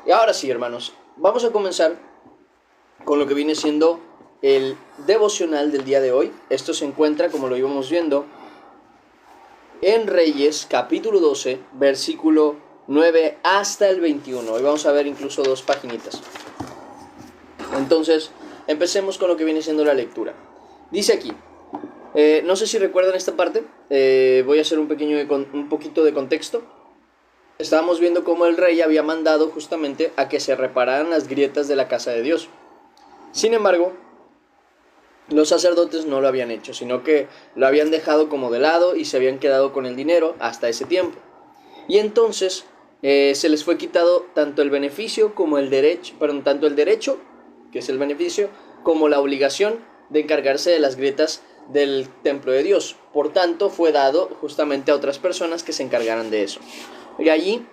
Y ahora sí, hermanos, vamos a comenzar con lo que viene siendo el devocional del día de hoy. Esto se encuentra, como lo íbamos viendo, en Reyes, capítulo 12, versículo 9 hasta el 21. Hoy vamos a ver incluso dos paginitas. Entonces, empecemos con lo que viene siendo la lectura. Dice aquí, no sé si recuerdan esta parte, voy a hacer un poquito de contexto. Estábamos viendo cómo el rey había mandado justamente a que se repararan las grietas de la casa de Dios. Sin embargo, los sacerdotes no lo habían hecho, sino que lo habían dejado como de lado y se habían quedado con el dinero hasta ese tiempo. Y entonces se les fue quitado tanto el beneficio como el derecho, tanto el derecho, que es el beneficio, como la obligación de encargarse de las grietas del templo de Dios. Por tanto, fue dado justamente a otras personas que se encargaran de eso. Y allí,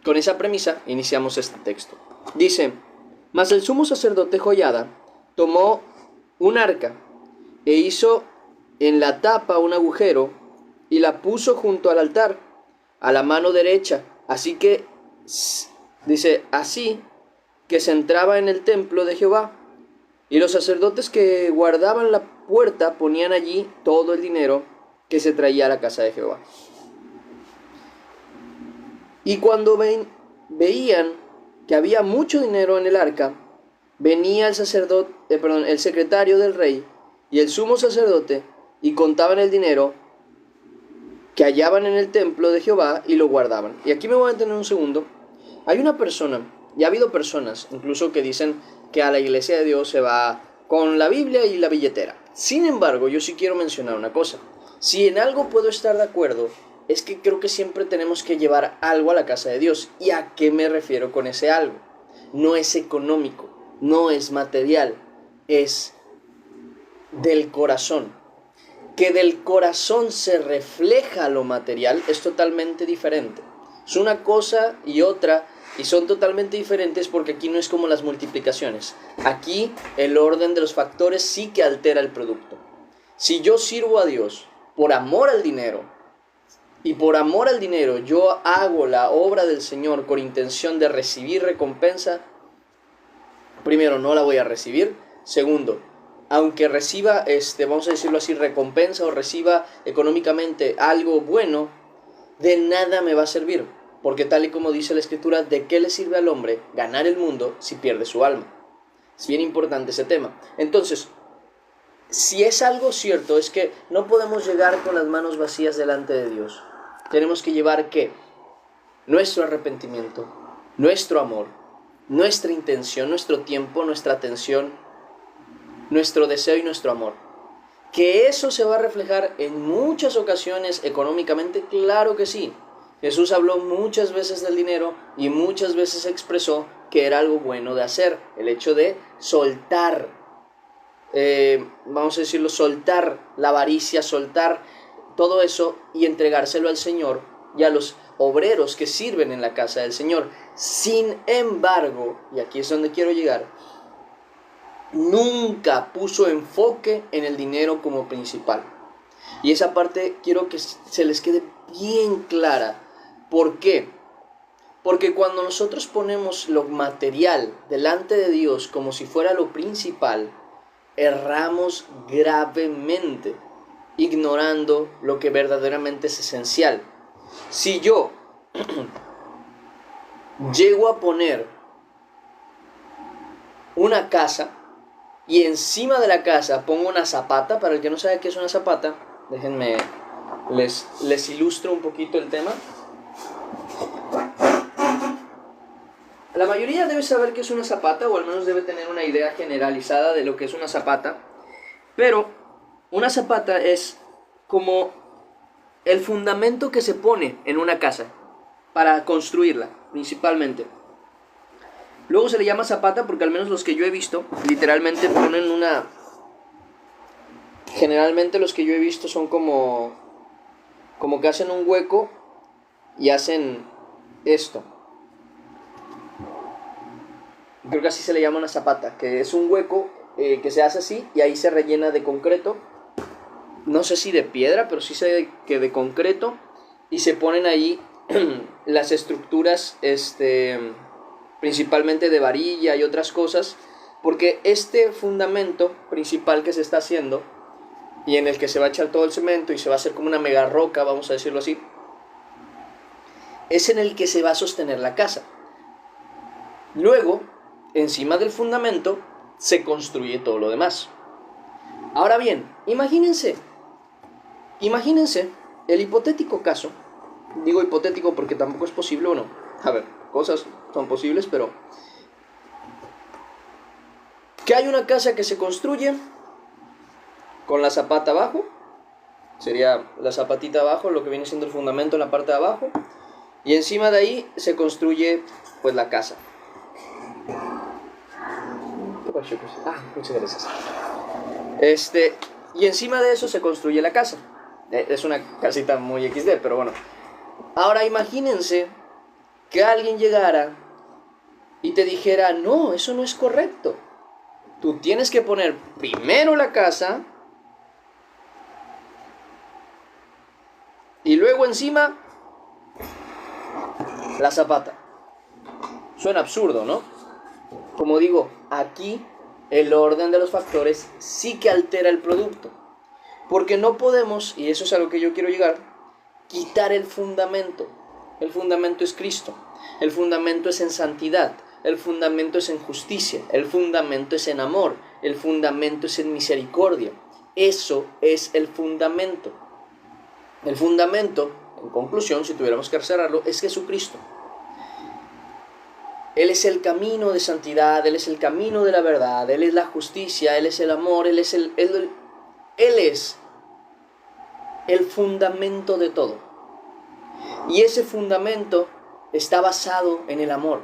con esa premisa, iniciamos este texto. Dice: mas el sumo sacerdote Joiada tomó un arca e hizo en la tapa un agujero y la puso junto al altar, a la mano derecha. Así que, dice, así que se entraba en el templo de Jehová. Y los sacerdotes que guardaban la puerta ponían allí todo el dinero que se traía a la casa de Jehová. Y cuando veían que había mucho dinero en el arca, venía el secretario del rey y el sumo sacerdote y contaban el dinero que hallaban en el templo de Jehová y lo guardaban. Y aquí me voy a detener un segundo. Hay una persona, y ha habido personas incluso que dicen que a la iglesia de Dios se va con la Biblia y la billetera. Sin embargo, yo sí quiero mencionar una cosa. Si en algo puedo estar de acuerdo, es que creo que siempre tenemos que llevar algo a la casa de Dios. ¿Y a qué me refiero con ese algo? No es económico, no es material, es del corazón. Que del corazón se refleja lo material es totalmente diferente. Es una cosa y otra, y son totalmente diferentes porque aquí no es como las multiplicaciones. Aquí el orden de los factores sí que altera el producto. Si yo sirvo a Dios por amor al dinero, y por amor al dinero yo hago la obra del Señor con intención de recibir recompensa, primero, no la voy a recibir. Segundo, aunque reciba, vamos a decirlo así, recompensa o reciba económicamente algo bueno, de nada me va a servir. Porque tal y como dice la Escritura, ¿de qué le sirve al hombre ganar el mundo si pierde su alma? Es bien importante ese tema. Entonces, si es algo cierto, es que no podemos llegar con las manos vacías delante de Dios. Tenemos que llevar, ¿qué? Nuestro arrepentimiento, nuestro amor, nuestra intención, nuestro tiempo, nuestra atención, nuestro deseo y nuestro amor. ¿Que eso se va a reflejar en muchas ocasiones económicamente? Claro que sí. Jesús habló muchas veces del dinero y muchas veces expresó que era algo bueno de hacer. El hecho de soltar, vamos a decirlo, soltar la avaricia, soltar todo eso y entregárselo al Señor y a los obreros que sirven en la casa del Señor. Sin embargo, y aquí es donde quiero llegar, nunca puso enfoque en el dinero como principal. Y esa parte quiero que se les quede bien clara. ¿Por qué? Porque cuando nosotros ponemos lo material delante de Dios como si fuera lo principal, erramos gravemente, ignorando lo que verdaderamente es esencial. Si yo llego a poner una casa y encima de la casa pongo una zapata, para el que no sabe qué es una zapata, déjenme les ilustro un poquito el tema. La mayoría debe saber qué es una zapata, o al menos debe tener una idea generalizada de lo que es una zapata. Pero una zapata es como el fundamento que se pone en una casa para construirla, principalmente. Luego se le llama zapata porque al menos los que yo he visto, literalmente ponen una... Generalmente los que yo he visto son como que hacen un hueco y hacen esto. Creo que así se le llama una zapata, que es un hueco que se hace así y ahí se rellena de concreto. No sé si de piedra, pero sí sé que de concreto. Y se ponen ahí las estructuras principalmente de varilla y otras cosas, porque este fundamento principal que se está haciendo y en el que se va a echar todo el cemento y se va a hacer como una mega roca, vamos a decirlo así, es en el que se va a sostener la casa. Luego, encima del fundamento, se construye todo lo demás. Ahora bien, imagínense el hipotético caso, digo hipotético porque tampoco es posible o no, a ver, cosas son posibles, pero que hay una casa que se construye con la zapata abajo, sería la zapatita abajo, lo que viene siendo el fundamento en la parte de abajo, y encima de ahí se construye pues la casa. Muchas gracias. Y encima de eso se construye la casa. Es una casita muy XD, pero bueno. Ahora imagínense que alguien llegara y te dijera, no, eso no es correcto. Tú tienes que poner primero la casa y luego encima la zapata. Suena absurdo, ¿no? Como digo, aquí el orden de los factores sí que altera el producto. Porque no podemos, y eso es a lo que yo quiero llegar, quitar el fundamento. El fundamento es Cristo. El fundamento es en santidad. El fundamento es en justicia. El fundamento es en amor. El fundamento es en misericordia. Eso es el fundamento. El fundamento, en conclusión, si tuviéramos que cerrarlo, es Jesucristo. Él es el camino de santidad, Él es el camino de la verdad, Él es la justicia, Él es el amor, Él es el fundamento de todo. Y ese fundamento está basado en el amor,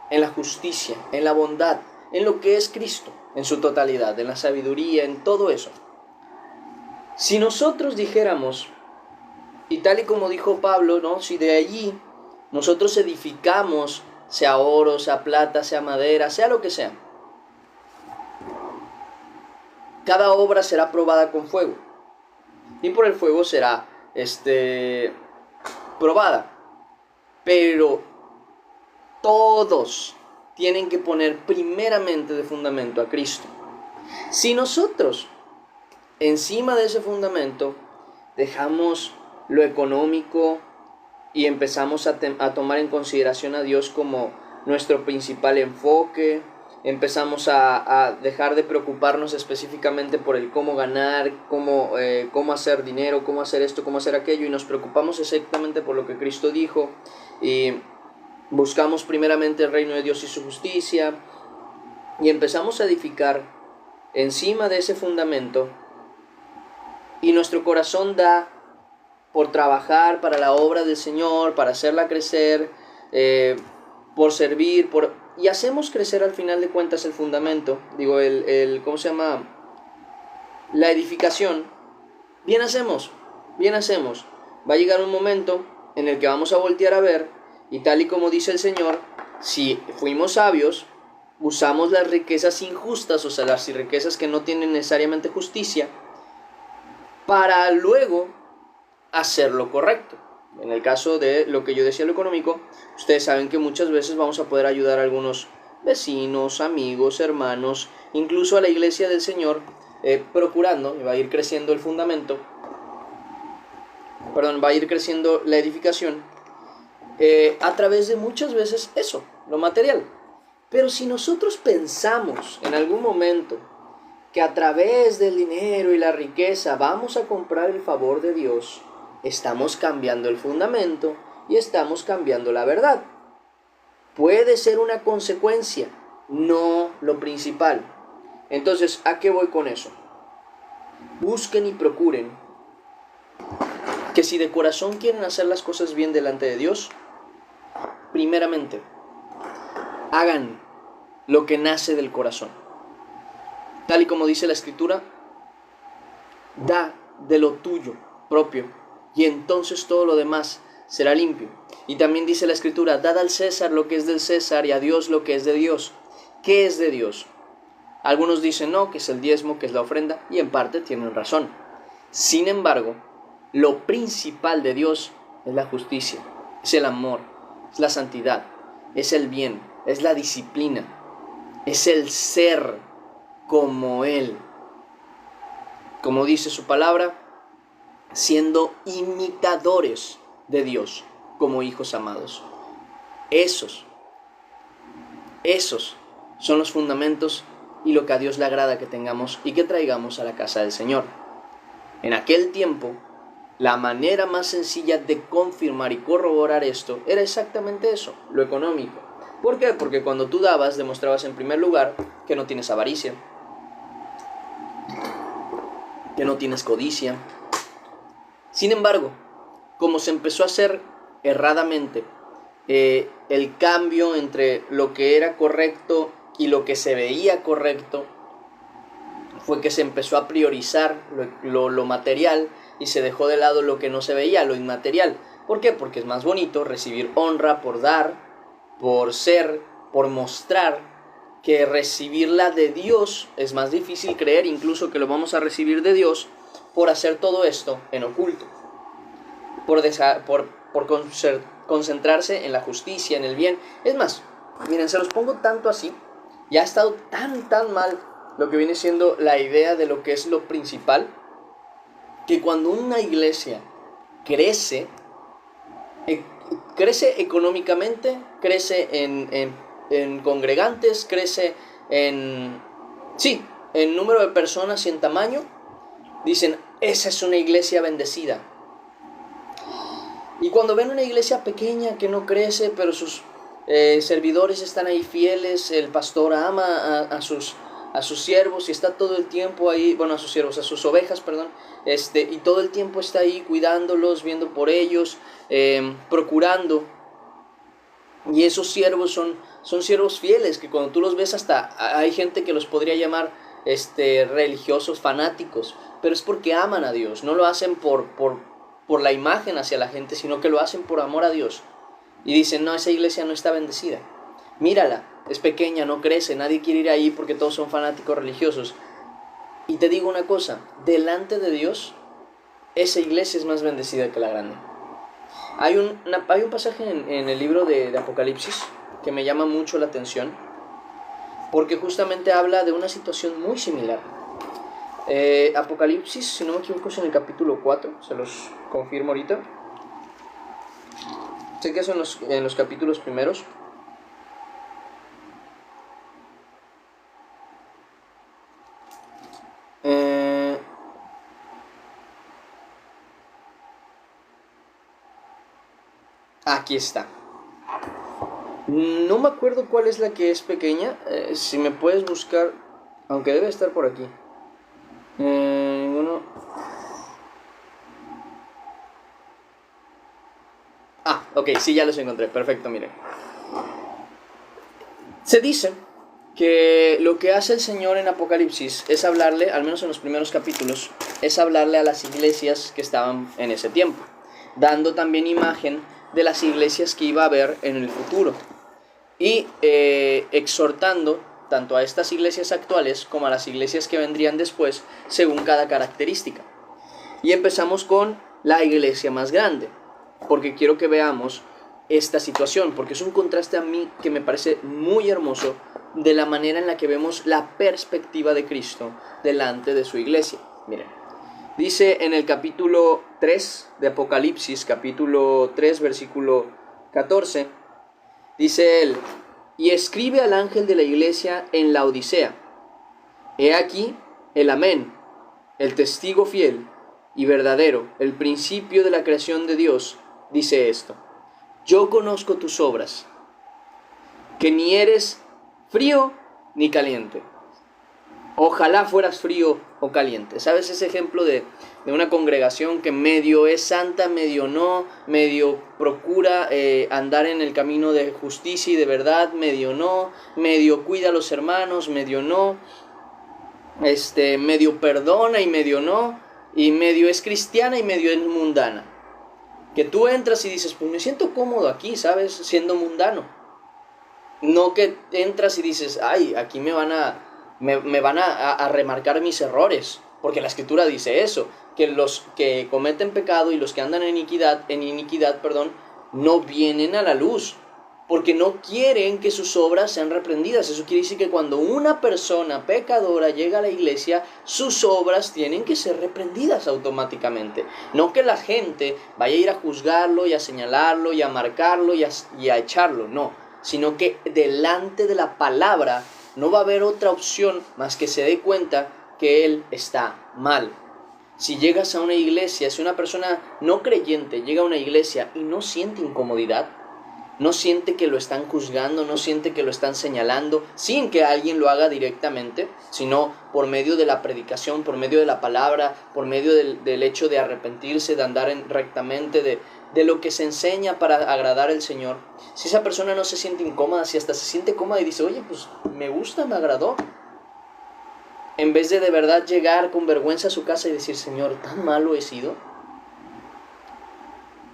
en la justicia, en la bondad, en lo que es Cristo, en su totalidad, en la sabiduría, en todo eso. Si nosotros dijéramos, y tal y como dijo Pablo, ¿no? Si de allí nosotros edificamos, sea oro, sea plata, sea madera, sea lo que sea, cada obra será probada con fuego, y por el fuego será probada. Pero todos tienen que poner primeramente de fundamento a Cristo. Si nosotros encima de ese fundamento dejamos lo económico y empezamos a tomar en consideración a Dios como nuestro principal enfoque, empezamos a dejar de preocuparnos específicamente por el cómo ganar, cómo hacer dinero, cómo hacer esto, cómo hacer aquello, y nos preocupamos exactamente por lo que Cristo dijo, y buscamos primeramente el reino de Dios y su justicia, y empezamos a edificar encima de ese fundamento, y nuestro corazón da por trabajar para la obra del Señor, para hacerla crecer, por servir, y hacemos crecer al final de cuentas el fundamento, digo, la edificación. Bien hacemos. Va a llegar un momento en el que vamos a voltear a ver, y tal y como dice el Señor, si fuimos sabios, usamos las riquezas injustas, o sea, las riquezas que no tienen necesariamente justicia, para luego hacer lo correcto. En el caso de lo que yo decía, lo económico, ustedes saben que muchas veces vamos a poder ayudar a algunos vecinos, amigos, hermanos, incluso a la iglesia del Señor, procurando, y va a ir creciendo el fundamento, va a ir creciendo la edificación, a través de muchas veces eso, lo material. Pero si nosotros pensamos en algún momento que a través del dinero y la riqueza vamos a comprar el favor de Dios, estamos cambiando el fundamento y estamos cambiando la verdad. Puede ser una consecuencia, no lo principal. Entonces, ¿a qué voy con eso? Busquen y procuren que si de corazón quieren hacer las cosas bien delante de Dios, primeramente, hagan lo que nace del corazón. Tal y como dice la Escritura, da de lo tuyo propio, y entonces todo lo demás será limpio. Y también dice la Escritura, dad al César lo que es del César y a Dios lo que es de Dios. ¿Qué es de Dios? Algunos dicen no, que es el diezmo, que es la ofrenda, y en parte tienen razón. Sin embargo, lo principal de Dios es la justicia, es el amor, es la santidad, es el bien, es la disciplina, es el ser como Él. Como dice su palabra, siendo imitadores de Dios como hijos amados. Esos son los fundamentos y lo que a Dios le agrada que tengamos y que traigamos a la casa del Señor. En aquel tiempo, la manera más sencilla de confirmar y corroborar esto era exactamente eso, lo económico. ¿Por qué? Porque cuando tú dabas, demostrabas en primer lugar que no tienes avaricia, que no tienes codicia. Sin embargo, como se empezó a hacer erradamente el cambio entre lo que era correcto y lo que se veía correcto, fue que se empezó a priorizar lo material y se dejó de lado lo que no se veía, lo inmaterial. ¿Por qué? Porque es más bonito recibir honra por dar, por ser, por mostrar, que recibirla de Dios. Es más difícil creer incluso que lo vamos a recibir de Dios por hacer todo esto en oculto, por concentrarse en la justicia, en el bien. Es más, miren, se los pongo tanto así, ya ha estado tan mal lo que viene siendo la idea de lo que es lo principal, que cuando una iglesia crece económicamente, crece en congregantes, crece en número de personas y en tamaño, dicen, esa es una iglesia bendecida. Y cuando ven una iglesia pequeña que no crece, pero sus servidores están ahí fieles, el pastor ama a sus siervos y está todo el tiempo ahí, a sus ovejas, y todo el tiempo está ahí cuidándolos, viendo por ellos, procurando. Y esos siervos son siervos fieles, que cuando tú los ves hasta hay gente que los podría llamar religiosos fanáticos, pero es porque aman a Dios, no lo hacen por la imagen hacia la gente, sino que lo hacen por amor a Dios. Y dicen, no, esa iglesia no está bendecida. Mírala, es pequeña, no crece, nadie quiere ir ahí porque todos son fanáticos religiosos. Y te digo una cosa, delante de Dios, esa iglesia es más bendecida que la grande. Hay un pasaje en el libro de Apocalipsis que me llama mucho la atención, porque justamente habla de una situación muy similar. Apocalipsis, si no me equivoco, es en el capítulo 4, se los confirmo ahorita. Sé que son en los capítulos primeros. Aquí está. No me acuerdo cuál es la que es pequeña. Si me puedes buscar, aunque debe estar por aquí. Ok, sí, ya los encontré. Perfecto, miren. Se dice que lo que hace el Señor en Apocalipsis es hablarle, al menos en los primeros capítulos, es hablarle a las iglesias que estaban en ese tiempo, dando también imagen de las iglesias que iba a haber en el futuro y exhortando tanto a estas iglesias actuales como a las iglesias que vendrían después según cada característica. Y empezamos con la iglesia más grande, porque quiero que veamos esta situación, porque es un contraste a mí que me parece muy hermoso de la manera en la que vemos la perspectiva de Cristo delante de su iglesia. Miren, dice en el capítulo 3 de Apocalipsis, capítulo 3, versículo 14, dice él, y escribe al ángel de la iglesia en la Odisea, he aquí el Amén, el testigo fiel y verdadero, el principio de la creación de Dios, dice esto, yo conozco tus obras, que ni eres frío ni caliente. Ojalá fueras frío o caliente. ¿Sabes ese ejemplo de una congregación que medio es santa, medio no, medio procura andar en el camino de justicia y de verdad, medio no, medio cuida a los hermanos, medio no, medio perdona y medio no, y medio es cristiana y medio es mundana? Que tú entras y dices, pues me siento cómodo aquí, ¿sabes? Siendo mundano. No que entras y dices, ay, aquí me van a remarcar mis errores, porque la escritura dice eso, que los que cometen pecado y los que andan en iniquidad, no vienen a la luz, porque no quieren que sus obras sean reprendidas. Eso quiere decir que cuando una persona pecadora llega a la iglesia, sus obras tienen que ser reprendidas automáticamente. No que la gente vaya a ir a juzgarlo y a señalarlo y a marcarlo y a echarlo, no. Sino que delante de la palabra no va a haber otra opción más que se dé cuenta que él está mal. Si llegas a una iglesia, si una persona no creyente llega a una iglesia y no siente incomodidad, no siente que lo están juzgando, no siente que lo están señalando, sin que alguien lo haga directamente, sino por medio de la predicación, por medio de la palabra, por medio del hecho de arrepentirse, de andar rectamente, de lo que se enseña para agradar al Señor. Si esa persona no se siente incómoda, si hasta se siente cómoda y dice, oye, pues me gusta, me agradó, en vez de verdad llegar con vergüenza a su casa y decir, Señor, ¿tan malo he sido?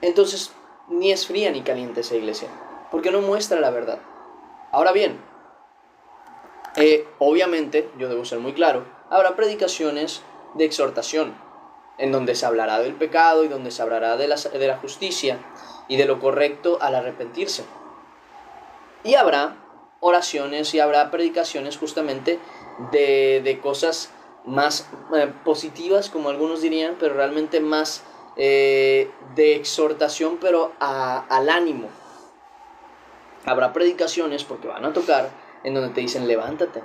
Entonces, ni es fría ni caliente esa iglesia, porque no muestra la verdad. Ahora bien, obviamente, yo debo ser muy claro, habrá predicaciones de exhortación, en donde se hablará del pecado y donde se hablará de la justicia y de lo correcto al arrepentirse. Y habrá oraciones y habrá predicaciones justamente de cosas más positivas, como algunos dirían, pero realmente más de exhortación, pero al ánimo. Habrá predicaciones, porque van a tocar, en donde te dicen, levántate,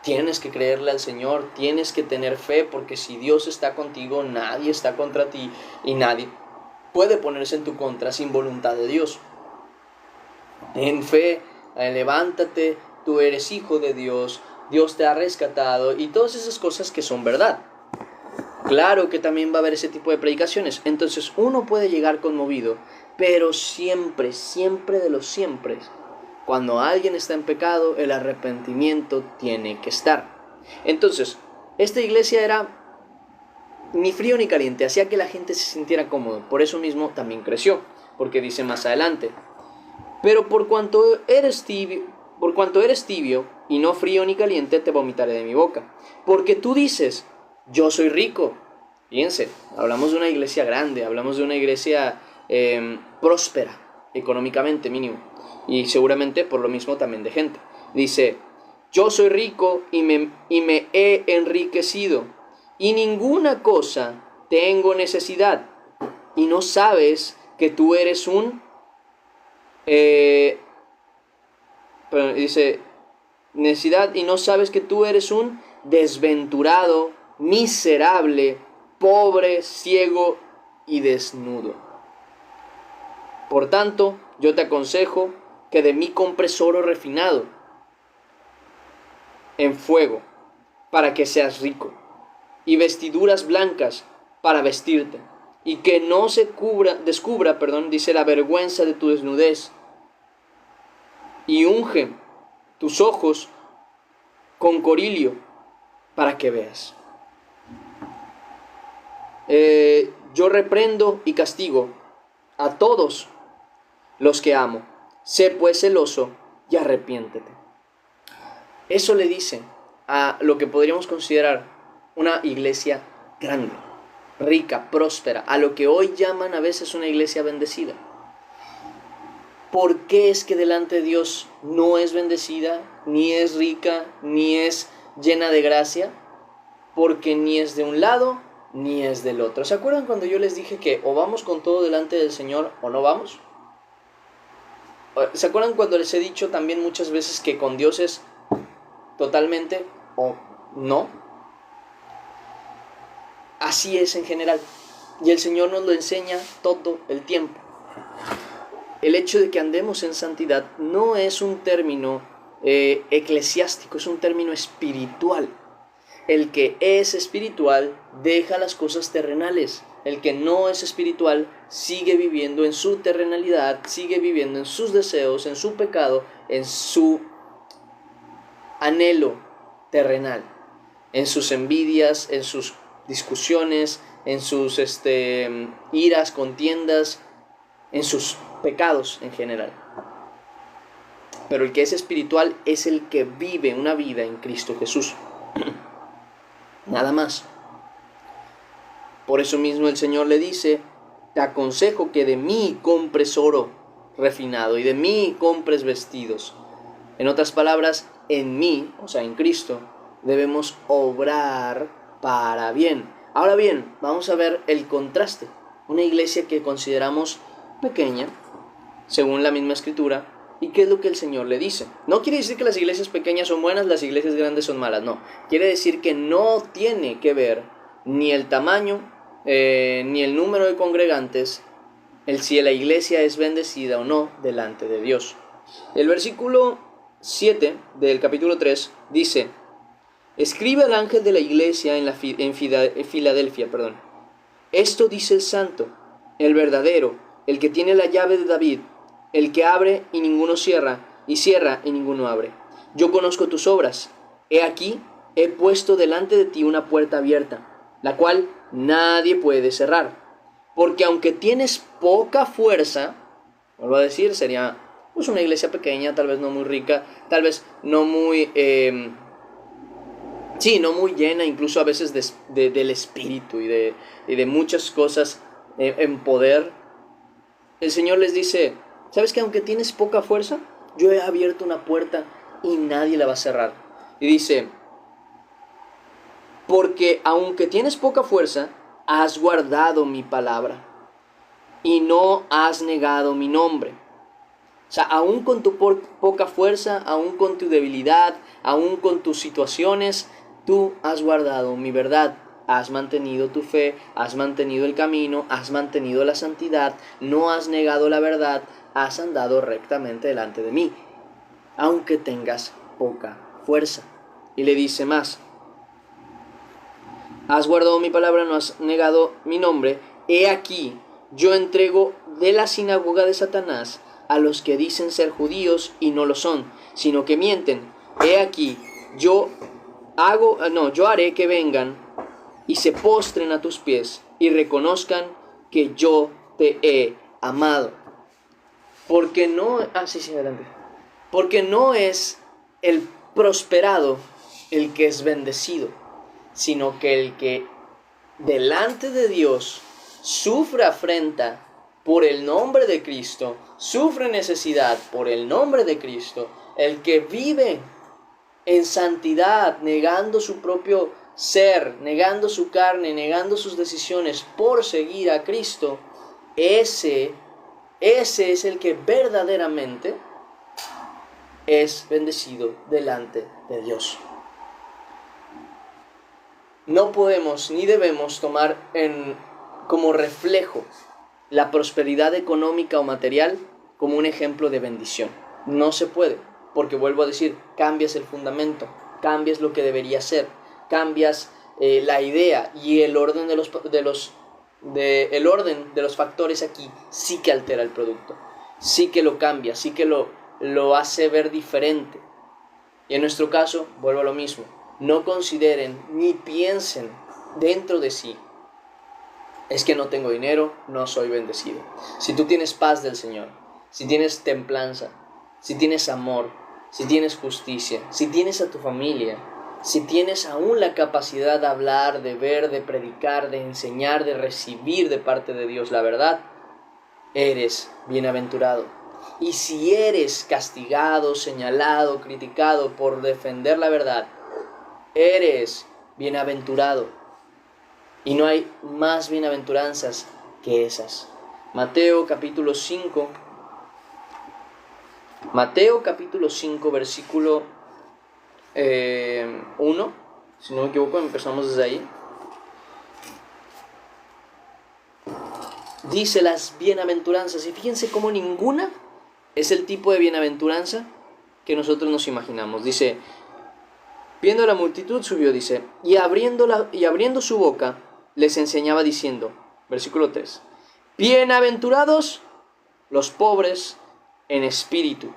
tienes que creerle al Señor, tienes que tener fe, porque si Dios está contigo, nadie está contra ti, y nadie puede ponerse en tu contra sin voluntad de Dios. Ten fe, levántate, tú eres hijo de Dios, Dios te ha rescatado, y todas esas cosas que son verdad. Claro que también va a haber ese tipo de predicaciones. Entonces uno puede llegar conmovido, pero siempre, siempre de los siempre, cuando alguien está en pecado, el arrepentimiento tiene que estar. Entonces, esta iglesia era ni frío ni caliente, hacía que la gente se sintiera cómodo. Por eso mismo también creció, porque dice más adelante, pero por cuanto eres tibio y no frío ni caliente, te vomitaré de mi boca. Porque tú dices, yo soy rico. Fíjense, hablamos de una iglesia grande, hablamos de una iglesia próspera, económicamente mínimo, y seguramente por lo mismo también de gente. Dice, yo soy rico y me he enriquecido, y ninguna cosa tengo necesidad, y no sabes que tú eres dice, necesidad, y no sabes que tú eres un desventurado, miserable, pobre, ciego y desnudo. Por tanto, yo te aconsejo que de mí compres oro refinado en fuego, para que seas rico, y vestiduras blancas para vestirte, y que no se descubra, dice, la vergüenza de tu desnudez, y unge tus ojos con corilio para que veas. Yo reprendo y castigo a todos los que amo. Sé pues celoso y arrepiéntete. Eso le dice a lo que podríamos considerar una iglesia grande, rica, próspera, a lo que hoy llaman a veces una iglesia bendecida. ¿Por qué es que delante de Dios no es bendecida, ni es rica, ni es llena de gracia? Porque ni es de un lado, ni es del otro. ¿Se acuerdan cuando yo les dije que o vamos con todo delante del Señor o no vamos? ¿Se acuerdan cuando les he dicho también muchas veces que con Dios es totalmente o no? Así es en general. Y el Señor nos lo enseña todo el tiempo. El hecho de que andemos en santidad no es un término eclesiástico, es un término espiritual. El que es espiritual deja las cosas terrenales. El que no es espiritual sigue viviendo en su terrenalidad, sigue viviendo en sus deseos, en su pecado, en su anhelo terrenal, en sus envidias, en sus discusiones, en sus iras, contiendas, en sus pecados en general. Pero el que es espiritual es el que vive una vida en Cristo Jesús. Nada más. Por eso mismo el Señor le dice, te aconsejo que de mí compres oro refinado y de mí compres vestidos. En otras palabras, en mí, o sea, en Cristo, debemos obrar para bien. Ahora bien, vamos a ver el contraste. Una iglesia que consideramos pequeña, según la misma escritura, ¿y qué es lo que el Señor le dice? No quiere decir que las iglesias pequeñas son buenas, las iglesias grandes son malas, no. Quiere decir que no tiene que ver ni el tamaño, ni el número de congregantes, el si la iglesia es bendecida o no delante de Dios. El versículo 7 del capítulo 3 dice: escribe al ángel de la iglesia en Filadelfia, esto dice el santo, el verdadero, el que tiene la llave de David, el que abre y ninguno cierra, y cierra y ninguno abre. Yo conozco tus obras. He aquí, he puesto delante de ti una puerta abierta, la cual nadie puede cerrar. Porque aunque tienes poca fuerza, vuelvo a decir, sería pues una iglesia pequeña, tal vez no muy rica, tal vez no muy... no muy llena, incluso a veces del espíritu y de muchas cosas en poder. El Señor les dice: ¿sabes que aunque tienes poca fuerza, yo he abierto una puerta y nadie la va a cerrar? Y dice: porque aunque tienes poca fuerza, has guardado mi palabra y no has negado mi nombre. O sea, aún con tu poca fuerza, aún con tu debilidad, aún con tus situaciones, tú has guardado mi verdad, has mantenido tu fe, has mantenido el camino, has mantenido la santidad, no has negado la verdad, has andado rectamente delante de mí, aunque tengas poca fuerza. Y le dice más: has guardado mi palabra, no has negado mi nombre. He aquí, yo entrego de la sinagoga de Satanás a los que dicen ser judíos y no lo son, sino que mienten. He aquí, yo haré que vengan y se postren a tus pies y reconozcan que yo te he amado. Porque no, adelante. Porque no es el prosperado el que es bendecido, sino que el que delante de Dios sufre afrenta por el nombre de Cristo, sufre necesidad por el nombre de Cristo, el que vive en santidad, negando su propio ser, negando su carne, negando sus decisiones por seguir a Cristo, ese es el que verdaderamente es bendecido delante de Dios. No podemos ni debemos tomar como reflejo la prosperidad económica o material como un ejemplo de bendición. No se puede, porque vuelvo a decir, cambias el fundamento, cambias lo que debería ser, cambias la idea y el orden de los factores aquí sí que altera el producto, sí que lo cambia, sí que lo hace ver diferente. Y en nuestro caso, vuelvo a lo mismo, no consideren ni piensen dentro de sí: es que no tengo dinero, no soy bendecido. Si tú tienes paz del Señor, si tienes templanza, si tienes amor, si tienes justicia, si tienes a tu familia, si tienes aún la capacidad de hablar, de ver, de predicar, de enseñar, de recibir de parte de Dios la verdad, eres bienaventurado. Y si eres castigado, señalado, criticado por defender la verdad, eres bienaventurado. Y no hay más bienaventuranzas que esas. Mateo capítulo 5, versículo 1, si no me equivoco, empezamos desde ahí. Dice las bienaventuranzas, y fíjense cómo ninguna es el tipo de bienaventuranza que nosotros nos imaginamos. Dice: viendo la multitud subió, dice, y abriendo su boca les enseñaba diciendo, versículo 3, bienaventurados los pobres en espíritu.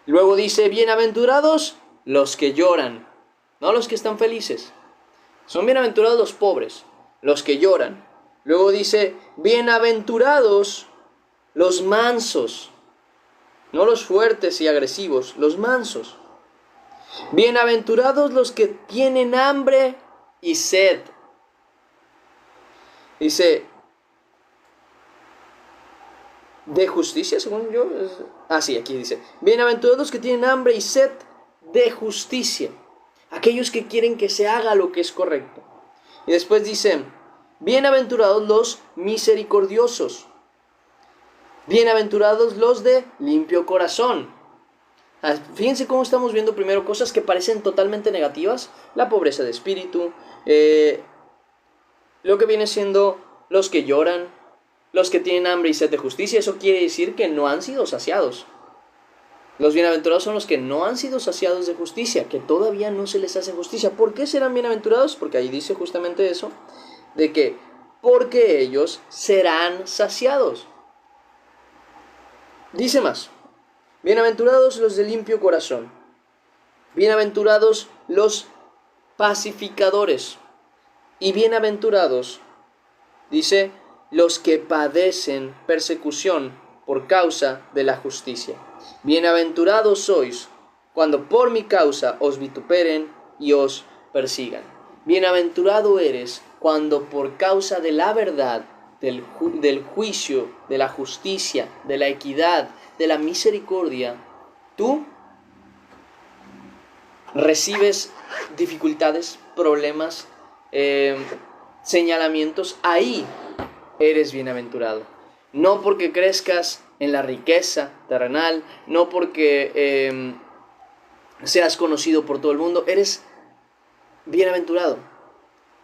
Luego dice, bienaventurados los que lloran, no los que están felices. Son bienaventurados los pobres, los que lloran. Luego dice, bienaventurados los mansos, no los fuertes y agresivos, los mansos. Bienaventurados los que tienen hambre y sed. Dice, de justicia, según yo. Sí, aquí dice, bienaventurados los que tienen hambre y sed de justicia, aquellos que quieren que se haga lo que es correcto. Y después dice, bienaventurados los misericordiosos, bienaventurados los de limpio corazón. Fíjense cómo estamos viendo primero cosas que parecen totalmente negativas, la pobreza de espíritu, lo que viene siendo los que lloran, los que tienen hambre y sed de justicia. Eso quiere decir que no han sido saciados. Los bienaventurados son los que no han sido saciados de justicia, que todavía no se les hace justicia. ¿Por qué serán bienaventurados? Porque ahí dice justamente eso, de que porque ellos serán saciados. Dice más, bienaventurados los de limpio corazón, bienaventurados los pacificadores, y bienaventurados, dice, los que padecen persecución por causa de la justicia. Bienaventurados sois cuando por mi causa os vituperen y os persigan. Bienaventurado eres cuando por causa de la verdad, del juicio, de la justicia, de la equidad, de la misericordia, tú recibes dificultades, problemas, señalamientos. Ahí eres bienaventurado. No porque crezcas en la riqueza terrenal, no porque seas conocido por todo el mundo. Eres bienaventurado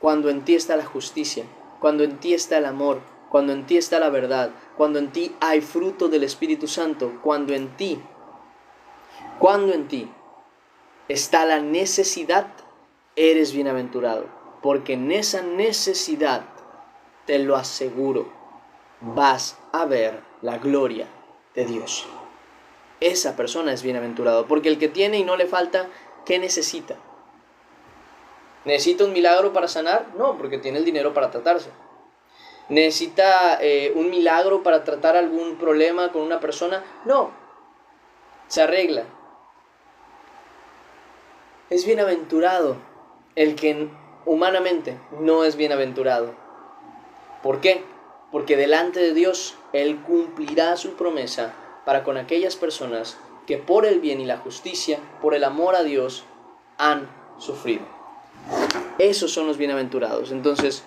cuando en ti está la justicia, cuando en ti está el amor, cuando en ti está la verdad, cuando en ti hay fruto del Espíritu Santo, cuando en ti está la necesidad, eres bienaventurado, porque en esa necesidad, te lo aseguro, vas a ver la gloria de Dios. Esa persona es bienaventurado, porque el que tiene y no le falta, ¿qué necesita? ¿Necesita un milagro para sanar? No, porque tiene el dinero para tratarse. ¿Necesita un milagro para tratar algún problema con una persona? No, se arregla. Es bienaventurado el que humanamente no es bienaventurado. ¿Por qué? Porque delante de Dios Él cumplirá su promesa para con aquellas personas que por el bien y la justicia, por el amor a Dios, han sufrido. Esos son los bienaventurados. Entonces,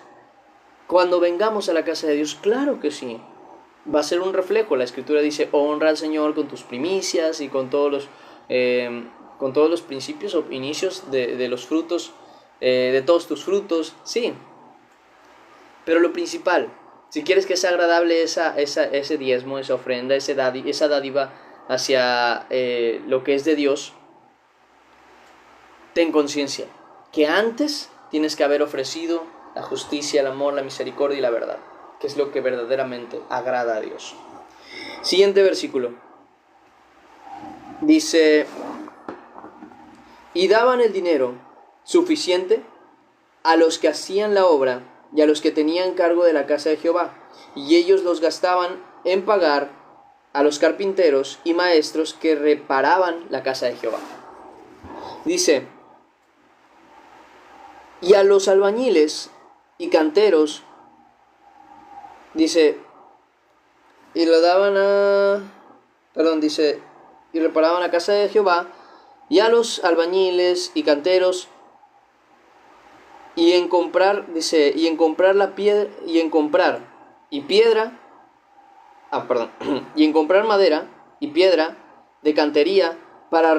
cuando vengamos a la casa de Dios, claro que sí, va a ser un reflejo. La Escritura dice, honra al Señor con tus primicias y con todos los principios o inicios de los frutos, de todos tus frutos, sí. Pero lo principal, si quieres que sea agradable ese diezmo, esa ofrenda, esa dádiva hacia lo que es de Dios, ten conciencia que antes tienes que haber ofrecido la justicia, el amor, la misericordia y la verdad, que es lo que verdaderamente agrada a Dios. Siguiente versículo. Dice, y daban el dinero suficiente a los que hacían la obra y a los que tenían cargo de la casa de Jehová, y ellos los gastaban en pagar a los carpinteros y maestros que reparaban la casa de Jehová. Dice, y a los albañiles y canteros, dice, y lo daban dice, y reparaban la casa de Jehová, y a los albañiles y canteros, y en comprar, dice, y en comprar la piedra, y en comprar madera y piedra de cantería para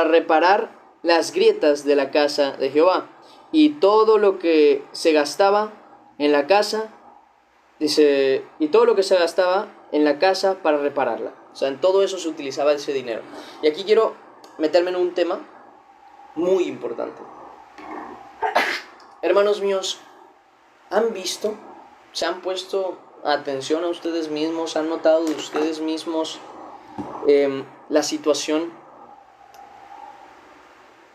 reparar las grietas de la casa de Jehová, y todo lo que se gastaba en la casa, dice, y todo lo que se gastaba en la casa para repararla. O sea, en todo eso se utilizaba ese dinero. Y aquí quiero meterme en un tema muy importante. Hermanos míos, ¿han visto? ¿Se han puesto atención a ustedes mismos? ¿Han notado de ustedes mismos la situación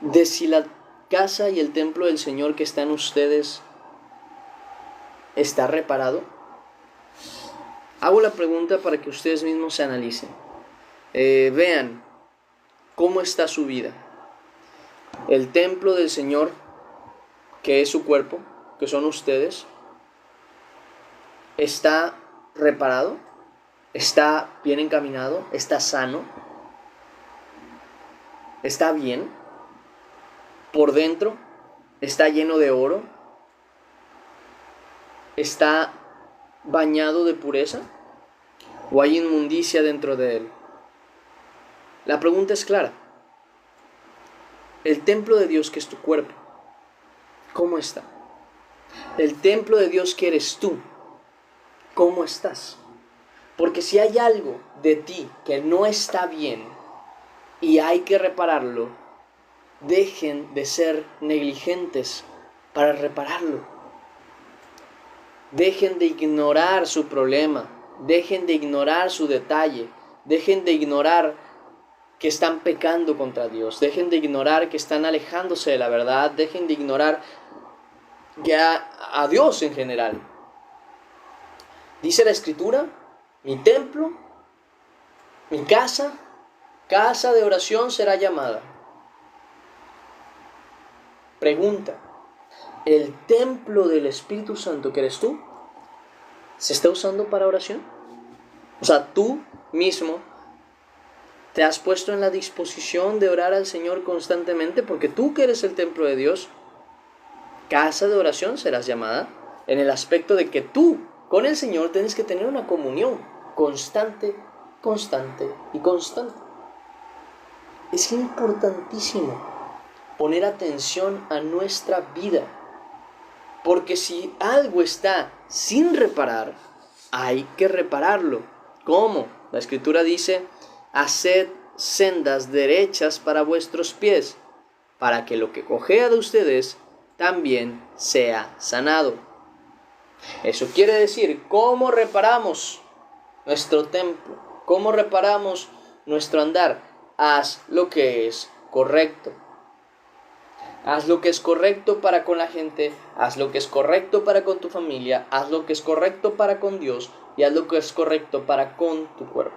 de si la casa y el templo del Señor que está en ustedes está reparado? Hago la pregunta para que ustedes mismos se analicen. Vean cómo está su vida. El templo del Señor, que es su cuerpo, que son ustedes, ¿está reparado? ¿Está bien encaminado? ¿Está sano? ¿Está bien? ¿Por dentro? ¿Está lleno de oro? ¿Está bañado de pureza? ¿O hay inmundicia dentro de él? La pregunta es clara. El templo de Dios, que es tu cuerpo, ¿cómo está? El templo de Dios que eres tú, ¿cómo estás? Porque si hay algo de ti que no está bien y hay que repararlo, dejen de ser negligentes para repararlo. Dejen de ignorar su problema, dejen de ignorar su detalle, dejen de ignorar que están pecando contra Dios, dejen de ignorar que están alejándose de la verdad, dejen de ignorar ya a Dios en general. Dice la Escritura, mi templo, mi casa de oración será llamada. Pregunta, ¿el templo del Espíritu Santo que eres tú se está usando para oración? O sea, tú mismo te has puesto en la disposición de orar al Señor constantemente, porque tú que eres el templo de Dios, casa de oración serás llamada, en el aspecto de que tú con el Señor tienes que tener una comunión constante, constante y constante. Es importantísimo poner atención a nuestra vida, porque si algo está sin reparar, hay que repararlo. ¿Cómo? La Escritura dice, haced sendas derechas para vuestros pies, para que lo que cojea de ustedes también sea sanado. Eso quiere decir, ¿cómo reparamos nuestro templo? ¿Cómo reparamos nuestro andar? Haz lo que es correcto. Haz lo que es correcto para con la gente, haz lo que es correcto para con tu familia, haz lo que es correcto para con Dios y haz lo que es correcto para con tu cuerpo.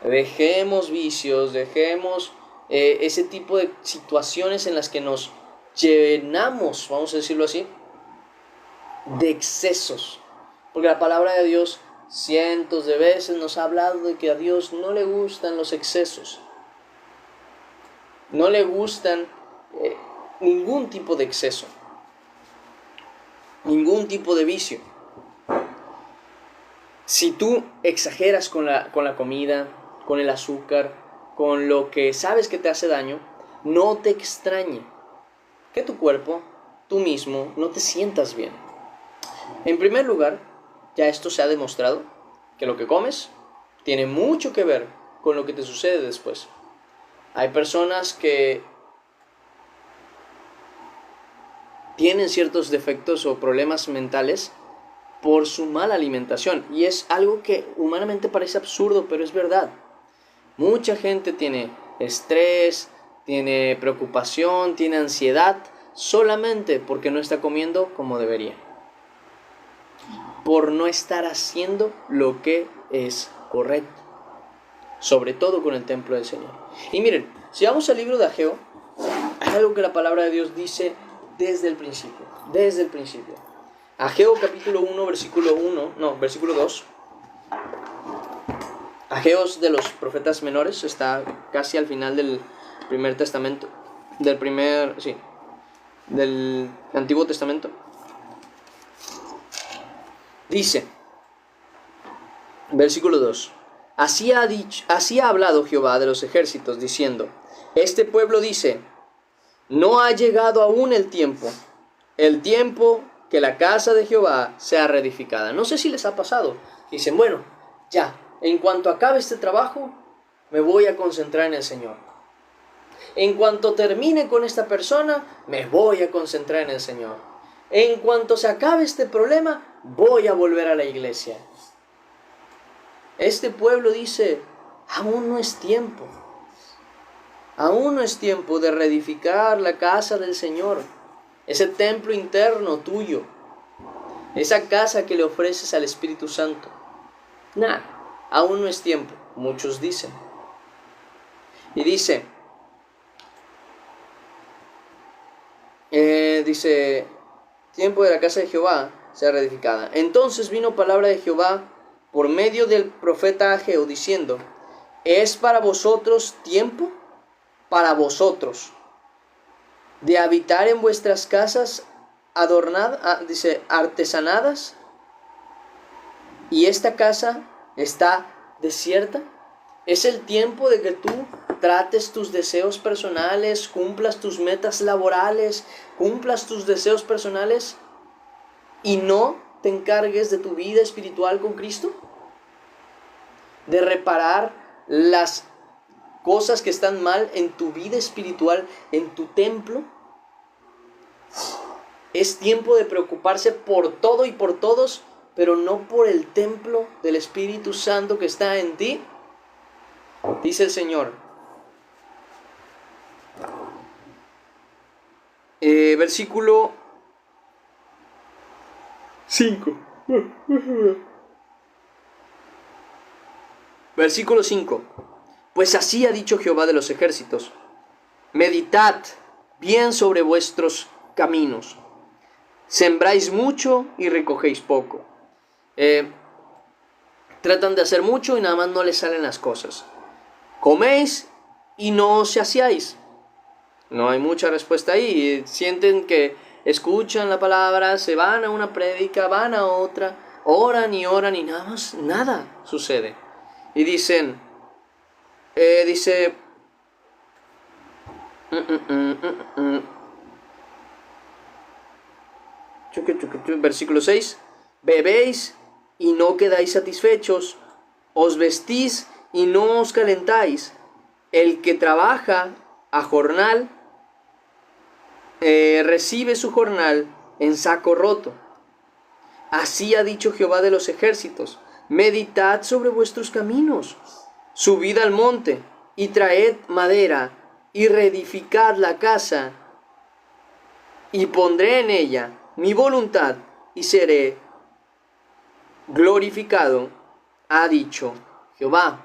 Dejemos vicios, dejemos ese tipo de situaciones en las que nos llenamos, vamos a decirlo así, de excesos. Porque la palabra de Dios cientos de veces nos ha hablado de que a Dios no le gustan los excesos. No le gustan ningún tipo de exceso, ningún tipo de vicio. Si tú exageras con la comida, con el azúcar, con lo que sabes que te hace daño, no te extrañe que tu cuerpo, tú mismo, no te sientas bien. En primer lugar, ya esto se ha demostrado, que lo que comes tiene mucho que ver con lo que te sucede después. Hay personas que tienen ciertos defectos o problemas mentales por su mala alimentación. Y es algo que humanamente parece absurdo, pero es verdad. Mucha gente tiene estrés, tiene preocupación, tiene ansiedad, solamente porque no está comiendo como debería. Por no estar haciendo lo que es correcto. Sobre todo con el templo del Señor. Y miren, si vamos al libro de Ageo, hay algo que la palabra de Dios dice desde el principio. Desde el principio. Ageo capítulo 1, versículo 2. Ageo es de los profetas menores, está casi al final del primer testamento, del Antiguo Testamento. Dice, versículo 2. Así ha hablado Jehová de los ejércitos, diciendo, este pueblo dice, no ha llegado aún el tiempo que la casa de Jehová sea reedificada. No sé si les ha pasado. Dicen, bueno, ya, en cuanto acabe este trabajo, me voy a concentrar en el Señor. En cuanto termine con esta persona, me voy a concentrar en el Señor. En cuanto se acabe este problema, voy a volver a la iglesia. Este pueblo dice, aún no es tiempo. Aún no es tiempo de reedificar la casa del Señor. Ese templo interno tuyo. Esa casa que le ofreces al Espíritu Santo. Aún no es tiempo. Muchos dicen. Y dice, tiempo de la casa de Jehová sea reedificada. Entonces vino palabra de Jehová por medio del profeta Ageo, diciendo: ¿es para vosotros tiempo? Para vosotros, de habitar en vuestras casas artesanadas, y esta casa está desierta. Es el tiempo de que tú trates tus deseos personales, cumplas tus metas laborales, cumplas tus deseos personales y no te encargues de tu vida espiritual con Cristo, de reparar las cosas que están mal en tu vida espiritual, en tu templo. Es tiempo de preocuparse por todo y por todos, pero no por el templo del Espíritu Santo que está en ti. Dice el Señor. Versículo 5. Versículo 5. Pues así ha dicho Jehová de los ejércitos: meditad bien sobre vuestros caminos. Sembráis mucho y recogéis poco. Tratan de hacer mucho y nada más no les salen las cosas. Coméis y no os saciáis. No hay mucha respuesta ahí. Sienten que escuchan la palabra, se van a una prédica, van a otra, oran y nada más, nada sucede. Y dicen, versículo 6, bebéis y no quedáis satisfechos, os vestís y no os calentáis. El que trabaja a jornal recibe su jornal en saco roto. Así ha dicho Jehová de los ejércitos: meditad sobre vuestros caminos, subid al monte y traed madera y reedificad la casa, y pondré en ella mi voluntad y seré glorificado, ha dicho Jehová.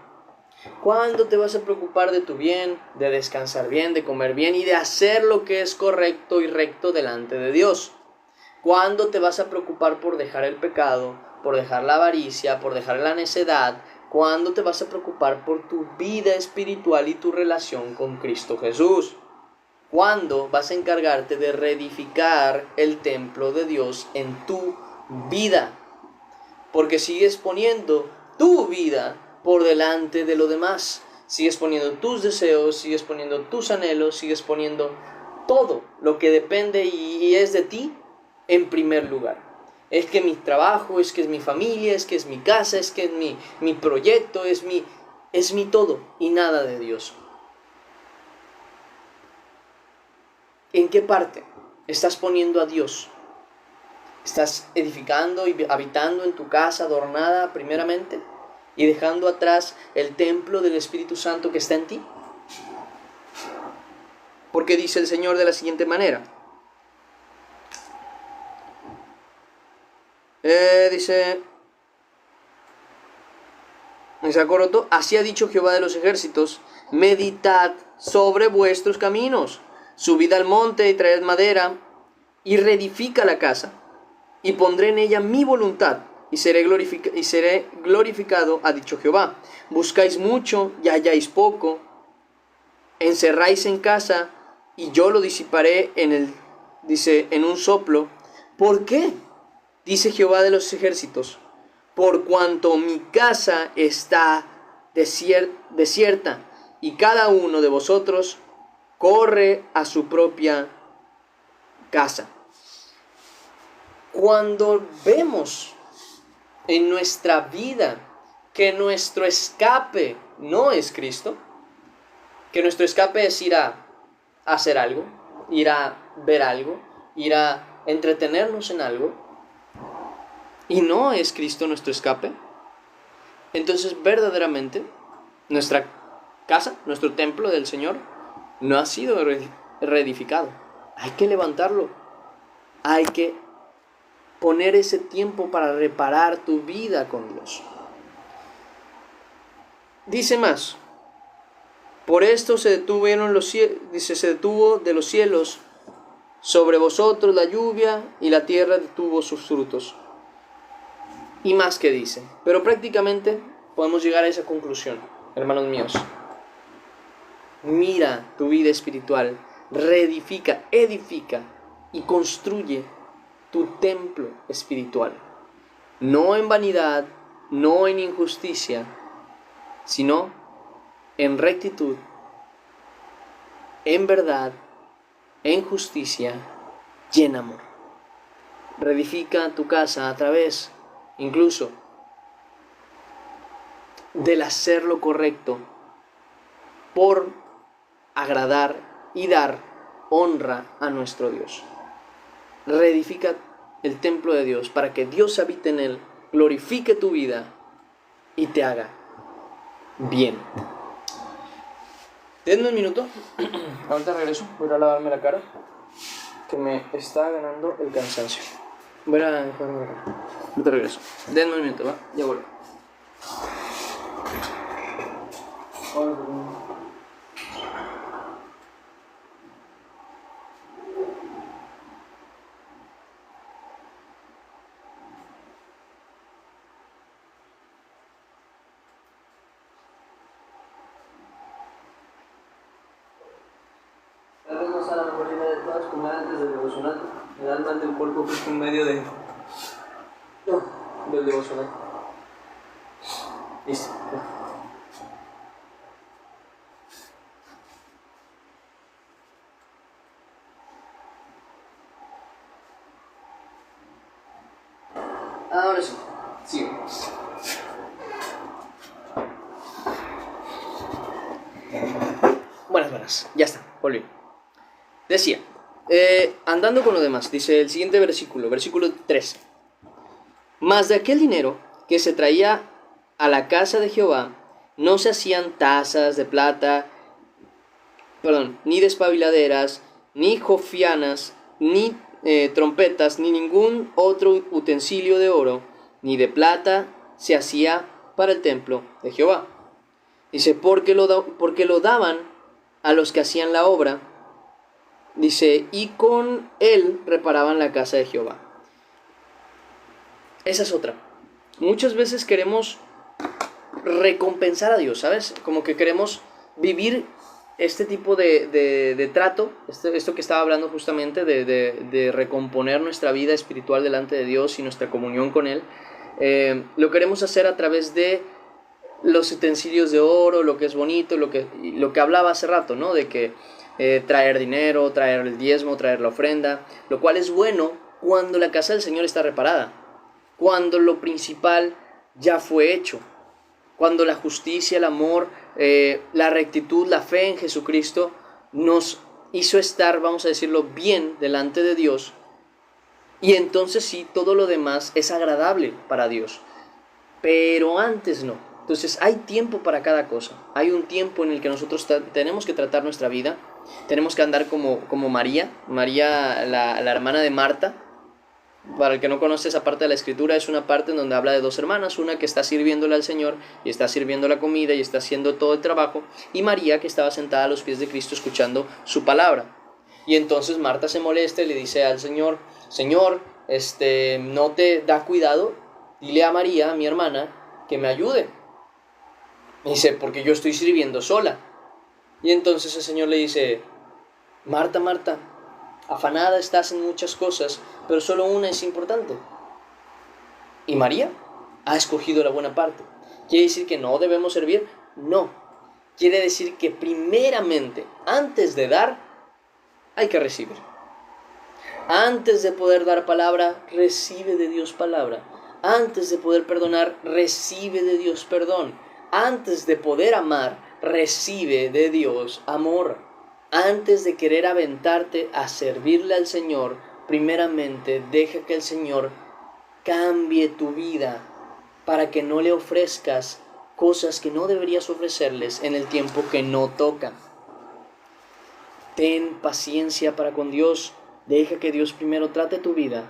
¿Cuándo te vas a preocupar de tu bien, de descansar bien, de comer bien y de hacer lo que es correcto y recto delante de Dios? ¿Cuándo te vas a preocupar por dejar el pecado, por dejar la avaricia, por dejar la necedad? ¿Cuándo te vas a preocupar por tu vida espiritual y tu relación con Cristo Jesús? ¿Cuándo vas a encargarte de reedificar el templo de Dios en tu vida? Porque sigues poniendo tu vida por delante de lo demás. Sigues poniendo tus deseos, sigues poniendo tus anhelos, sigues poniendo todo lo que depende y es de ti en primer lugar. Es que mi trabajo, es que es mi familia, es que es mi casa, es que es mi proyecto, es mi todo y nada de Dios. ¿En qué parte estás poniendo a Dios? ¿Estás edificando y habitando en tu casa adornada primeramente y dejando atrás el templo del Espíritu Santo que está en ti? Porque dice el Señor de la siguiente manera. Dice en saco roto: así ha dicho Jehová de los ejércitos: meditad sobre vuestros caminos, subid al monte y traed madera y reedifica la casa, y pondré en ella mi voluntad y seré glorificado, ha dicho Jehová. Buscáis mucho y halláis poco, encerráis en casa y yo lo disiparé en un soplo. ¿Por qué? Dice Jehová de los ejércitos: por cuanto mi casa está desierta y cada uno de vosotros corre a su propia casa. Cuando vemos en nuestra vida que nuestro escape no es Cristo, que nuestro escape es ir a hacer algo, ir a ver algo, ir a entretenernos en algo, y no es Cristo nuestro escape, entonces verdaderamente nuestra casa, nuestro templo del Señor, no ha sido reedificado. Hay que levantarlo, hay que poner ese tiempo para reparar tu vida con Dios. Dice más: por esto se detuvo de los cielos sobre vosotros la lluvia, y la tierra detuvo sus frutos. y más que dice. Pero prácticamente podemos llegar a esa conclusión, hermanos míos. Mira tu vida espiritual, reedifica, edifica y construye tu templo espiritual. No en vanidad, no en injusticia, sino en rectitud, en verdad, en justicia y en amor. Reedifica tu casa a través, incluso, del hacer lo correcto por agradar y dar honra a nuestro Dios. Reedifica el templo de Dios para que Dios habite en él, glorifique tu vida y te haga bien. Denme un minuto, ahorita regreso, voy a ir a lavarme la cara, que me está ganando el cansancio. Voy a enjuagarme la cara. Ahorita regreso. Denme un minuto, ¿va? Ya vuelvo. Tal vez no sea la mejor idea de todas, como era antes del devocional. El alma del cuerpo fue en medio del devocional. Listo. Ahora sí. Sigue. Buenas. Ya está, volví. Decía, andando con lo demás, dice el siguiente versículo 3. Mas de aquel dinero que se traía a la casa de Jehová, no se hacían tazas de plata, ni despabiladeras, ni jofianas, ni trompetas, ni ningún otro utensilio de oro, ni de plata se hacía para el templo de Jehová. Dice, porque lo daban a los que hacían la obra, dice, y con él reparaban la casa de Jehová. Esa es otra. Muchas veces queremos recompensar a Dios, ¿sabes? Como que queremos vivir este tipo de trato, esto que estaba hablando justamente, de recomponer nuestra vida espiritual delante de Dios y nuestra comunión con Él. Lo queremos hacer a través de los utensilios de oro, lo que es bonito, lo que hablaba hace rato, ¿no? De que traer dinero, traer el diezmo, traer la ofrenda, lo cual es bueno cuando la casa del Señor está reparada, cuando lo principal ya fue hecho, cuando la justicia, el amor, la rectitud, la fe en Jesucristo nos hizo estar, vamos a decirlo, bien delante de Dios, y entonces sí, todo lo demás es agradable para Dios, pero antes no. Entonces hay tiempo para cada cosa. Hay un tiempo en el que nosotros tenemos que tratar nuestra vida. Tenemos que andar como María, la hermana de Marta. Para el que no conoce esa parte de la escritura, es una parte en donde habla de dos hermanas, una que está sirviéndole al Señor y está sirviendo la comida y está haciendo todo el trabajo, y María, que estaba sentada a los pies de Cristo escuchando su palabra. Y entonces Marta se molesta y le dice al Señor, Señor, no te da cuidado, dile a María, mi hermana, que me ayude. Me dice, porque yo estoy sirviendo sola. Y entonces el Señor le dice, Marta, Marta, afanada estás en muchas cosas, pero solo una es importante. ¿Y María? Ha escogido la buena parte. ¿Quiere decir que no debemos servir? No. Quiere decir que primeramente, antes de dar, hay que recibir. Antes de poder dar palabra, recibe de Dios palabra. Antes de poder perdonar, recibe de Dios perdón. Antes de poder amar, recibe de Dios amor. Antes de querer aventarte a servirle al Señor, primeramente deja que el Señor cambie tu vida para que no le ofrezcas cosas que no deberías ofrecerles en el tiempo que no toca. Ten paciencia para con Dios, deja que Dios primero trate tu vida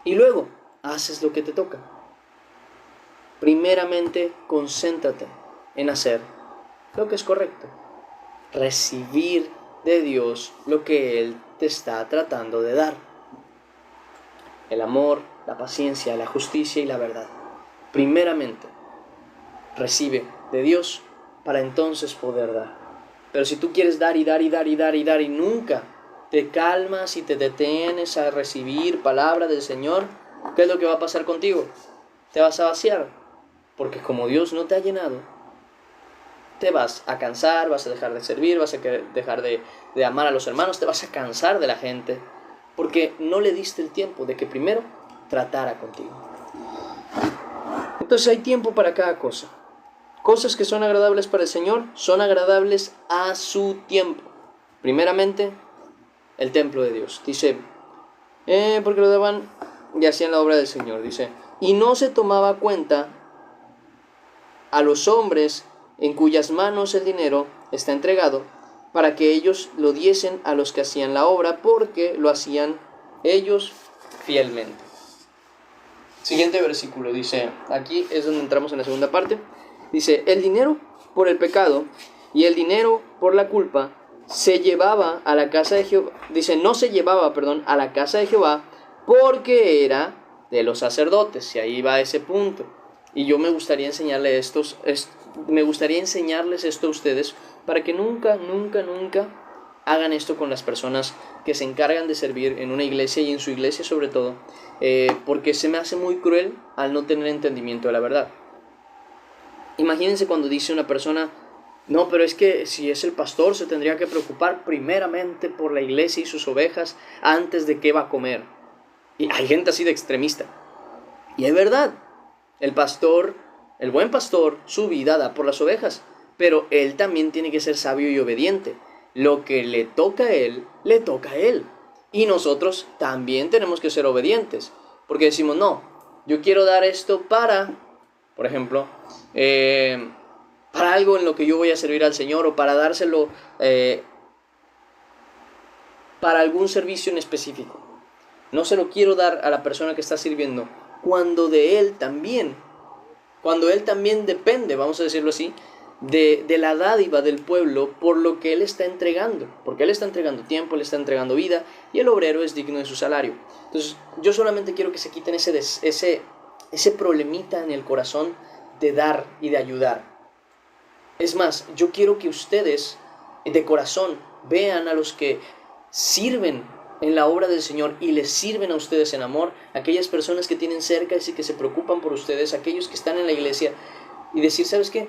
y luego haces lo que te toca. Primeramente, concéntrate en hacer lo que es correcto, recibir de Dios lo que Él te está tratando de dar: el amor, la paciencia, la justicia y la verdad. primeramente recibe de Dios para entonces poder dar. Pero si tú quieres dar y dar y dar y dar y dar y nunca te calmas y te detienes a recibir palabra del Señor, ¿qué es lo que va a pasar contigo? Te vas a vaciar, porque como Dios no te ha llenado, te vas a cansar, vas a dejar de servir, vas a dejar de amar a los hermanos, te vas a cansar de la gente, porque no le diste el tiempo de que primero tratara contigo. Entonces hay tiempo para cada cosa. Cosas que son agradables para el Señor son agradables a su tiempo. Primeramente, el templo de Dios. Dice, porque lo daban y hacían la obra del Señor. Dice, y no se tomaba cuenta a los hombres en cuyas manos el dinero está entregado, para que ellos lo diesen a los que hacían la obra, porque lo hacían ellos fielmente. Siguiente versículo dice, aquí es donde entramos en la segunda parte. Dice, el dinero por el pecado y el dinero por la culpa se llevaba a la casa de Jehová. Dice, no se llevaba, a la casa de Jehová, porque era de los sacerdotes. Y ahí va ese punto. Y yo me gustaría enseñarles esto a ustedes, para que nunca hagan esto con las personas que se encargan de servir en una iglesia y en su iglesia sobre todo, porque se me hace muy cruel al no tener entendimiento de la verdad. Imagínense cuando dice una persona, no, pero es que si es el pastor se tendría que preocupar primeramente por la iglesia y sus ovejas antes de qué va a comer. Y hay gente así de extremista. Y es verdad, el buen pastor, su vida da por las ovejas, pero él también tiene que ser sabio y obediente. Lo que le toca a él, le toca a él. Y nosotros también tenemos que ser obedientes, porque decimos, no, yo quiero dar esto para, por ejemplo, para algo en lo que yo voy a servir al Señor, o para dárselo para algún servicio en específico. No se lo quiero dar a la persona que está sirviendo, cuando él también depende, vamos a decirlo así, de la dádiva del pueblo por lo que él está entregando, porque él está entregando tiempo, él está entregando vida, y el obrero es digno de su salario. Entonces yo solamente quiero que se quiten ese problemita en el corazón de dar y de ayudar. Es más, yo quiero que ustedes de corazón vean a los que sirven en la obra del Señor y les sirven a ustedes en amor, aquellas personas que tienen cerca y que se preocupan por ustedes, aquellos que están en la iglesia, y decir, ¿sabes qué?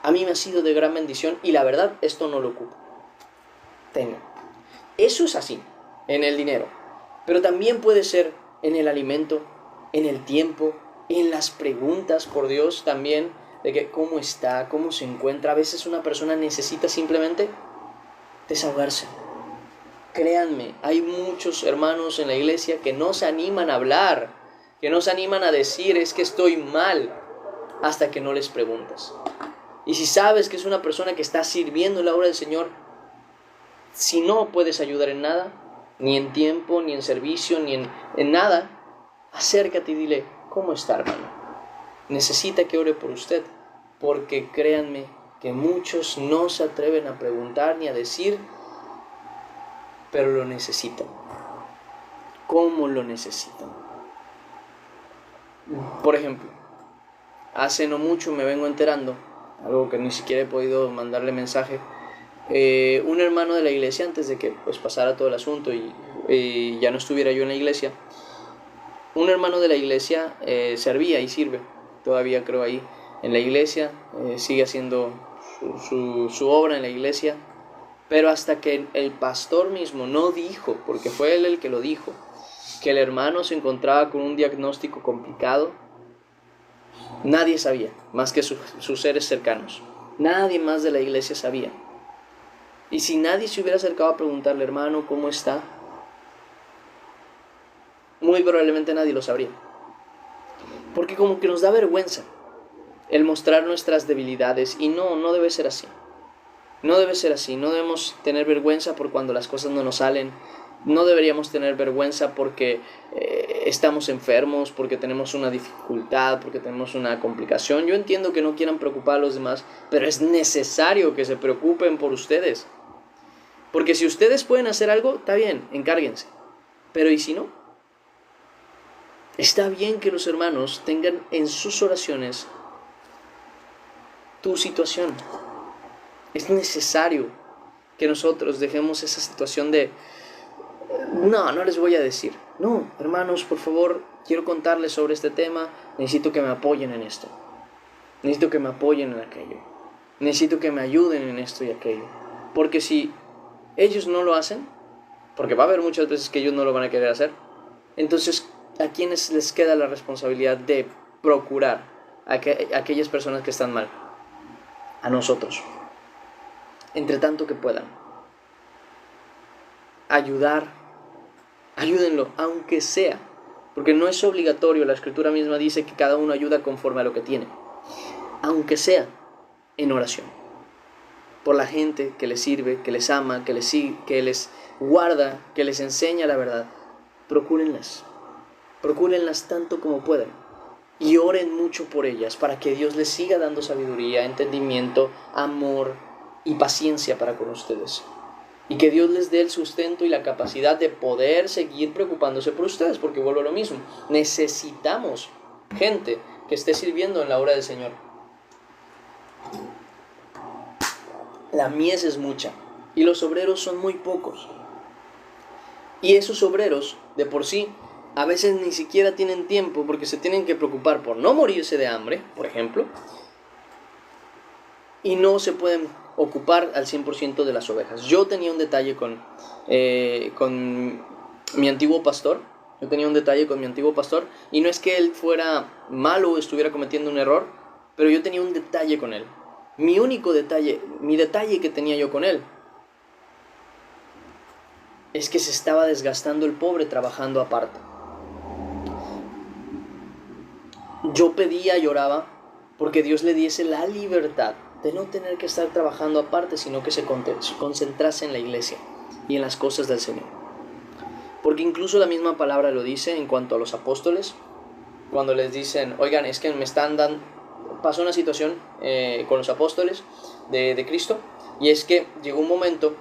A mí me ha sido de gran bendición y la verdad, esto no lo ocupo. Tengo. Eso es así, en el dinero. Pero también puede ser en el alimento, en el tiempo, en las preguntas por Dios también, de que cómo está, cómo se encuentra. A veces una persona necesita simplemente desahogarse. Créanme, hay muchos hermanos en la iglesia que no se animan a hablar, que no se animan a decir, es que estoy mal, hasta que no les preguntas. Y si sabes que es una persona que está sirviendo en la obra del Señor, si no puedes ayudar en nada, ni en tiempo, ni en servicio, ni en nada, acércate y dile, ¿cómo está, hermano? Necesita que ore por usted, porque créanme que muchos no se atreven a preguntar ni a decir, pero lo necesitan. ¿Cómo lo necesitan? Por ejemplo, hace no mucho me vengo enterando, algo que ni siquiera he podido mandarle mensaje, un hermano de la iglesia, antes de que pasara todo el asunto y ya no estuviera yo en la iglesia, un hermano de la iglesia servía y sirve, todavía creo ahí en la iglesia, sigue haciendo su obra en la iglesia, pero hasta que el pastor mismo no dijo, porque fue él el que lo dijo, que el hermano se encontraba con un diagnóstico complicado, nadie sabía, más que sus seres cercanos. Nadie más de la iglesia sabía. Y si nadie se hubiera acercado a preguntarle, hermano, ¿cómo está? Muy probablemente nadie lo sabría. Porque como que nos da vergüenza el mostrar nuestras debilidades, y no debe ser así. No debe ser así, no debemos tener vergüenza por cuando las cosas no nos salen, no deberíamos tener vergüenza porque estamos enfermos, porque tenemos una dificultad, porque tenemos una complicación. Yo entiendo que no quieran preocupar a los demás, pero es necesario que se preocupen por ustedes. Porque si ustedes pueden hacer algo, está bien, encárguense. Pero ¿y si no? Está bien que los hermanos tengan en sus oraciones tu situación. Es necesario que nosotros dejemos esa situación de no les voy a decir. No, hermanos, por favor, quiero contarles sobre este tema. Necesito que me apoyen en esto. Necesito que me apoyen en aquello. Necesito que me ayuden en esto y aquello. Porque si ellos no lo hacen, porque va a haber muchas veces que ellos no lo van a querer hacer, entonces, ¿a quiénes les queda la responsabilidad de procurar a aquellas personas que están mal? A nosotros. Entre tanto que puedan. Ayúdenlo, aunque sea. Porque no es obligatorio, la Escritura misma dice que cada uno ayuda conforme a lo que tiene. Aunque sea en oración. Por la gente que les sirve, que les ama, que les guarda, que les enseña la verdad. Procúrenlas tanto como puedan. Y oren mucho por ellas para que Dios les siga dando sabiduría, entendimiento, amor y paciencia para con ustedes. Y que Dios les dé el sustento y la capacidad de poder seguir preocupándose por ustedes, porque vuelvo a lo mismo. Necesitamos gente que esté sirviendo en la obra del Señor. La mies es mucha y los obreros son muy pocos. Y esos obreros, de por sí, a veces ni siquiera tienen tiempo porque se tienen que preocupar por no morirse de hambre, por ejemplo, y no se pueden ocupar al 100% de las ovejas. Yo tenía un detalle con mi antiguo pastor. Y no es que él fuera malo o estuviera cometiendo un error, pero yo tenía un detalle con él. Mi detalle que tenía yo con él es que se estaba desgastando el pobre trabajando aparte. Yo pedía y oraba porque Dios le diese la libertad de no tener que estar trabajando aparte, sino que se concentrase en la iglesia y en las cosas del Señor. Porque incluso la misma palabra lo dice en cuanto a los apóstoles, cuando les dicen, oigan, es que pasó una situación con los apóstoles de Cristo, y es que llegó un momento